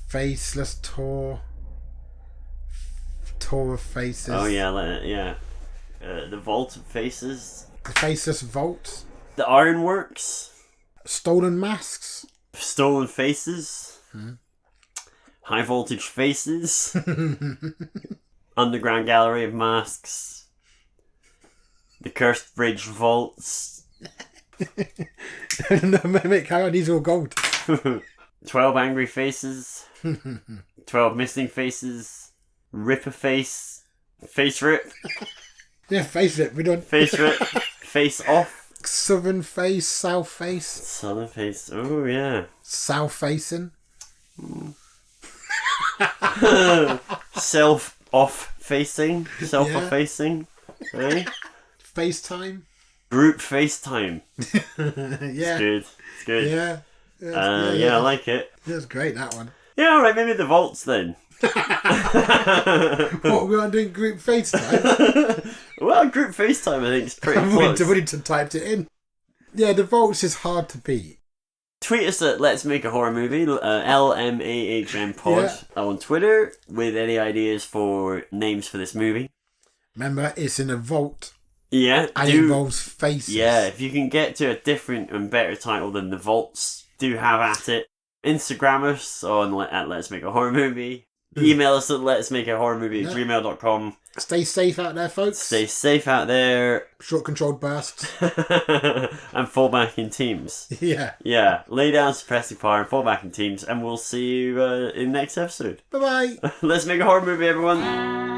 S2: Faceless Tour. Tour of Faces.
S1: Oh, yeah. The Vault of Faces.
S2: The Faceless Vault.
S1: The Ironworks.
S2: Stolen Masks.
S1: Stolen Faces. High Voltage Faces. Underground Gallery of Masks. The Cursed Bridge Vaults.
S2: No, mate, carry on, these are all gold.
S1: 12 Angry Faces. 12 Missing Faces. Rip a Face. Face Rip.
S2: Yeah, Face Rip, we're done.
S1: Face Rip. Face Off.
S2: Southern Face, South Face.
S1: Southern Face. Oh, yeah.
S2: South Facing.
S1: Self-off facing. Self-off facing. Right?
S2: FaceTime.
S1: Group FaceTime.
S2: Yeah.
S1: It's good.
S2: Yeah.
S1: I like it.
S2: That's great, that one.
S1: Yeah, alright, maybe the vaults then.
S2: What, we aren't doing group FaceTime?
S1: Well, group FaceTime I think is pretty close.
S2: Winterton typed it in. Yeah, the vaults is hard to beat.
S1: Tweet us at Let's Make a Horror Movie, LMAHM Pod on Twitter with any ideas for names for this movie.
S2: Remember, it's in a vault.
S1: Yeah.
S2: And it involves faces.
S1: Yeah, if you can get to a different and better title than The Vaults, do have at it. Instagram us at Let's Make a Horror Movie. Email us at Let's Make a Horror Movie at gmail.com.
S2: Stay safe out there, folks.
S1: Stay safe out there.
S2: Short controlled bursts.
S1: And fall back in teams.
S2: Yeah.
S1: Yeah. Lay down suppressing fire and fall back in teams. And we'll see you in next episode.
S2: Bye-bye.
S1: Let's Make a Horror Movie, everyone.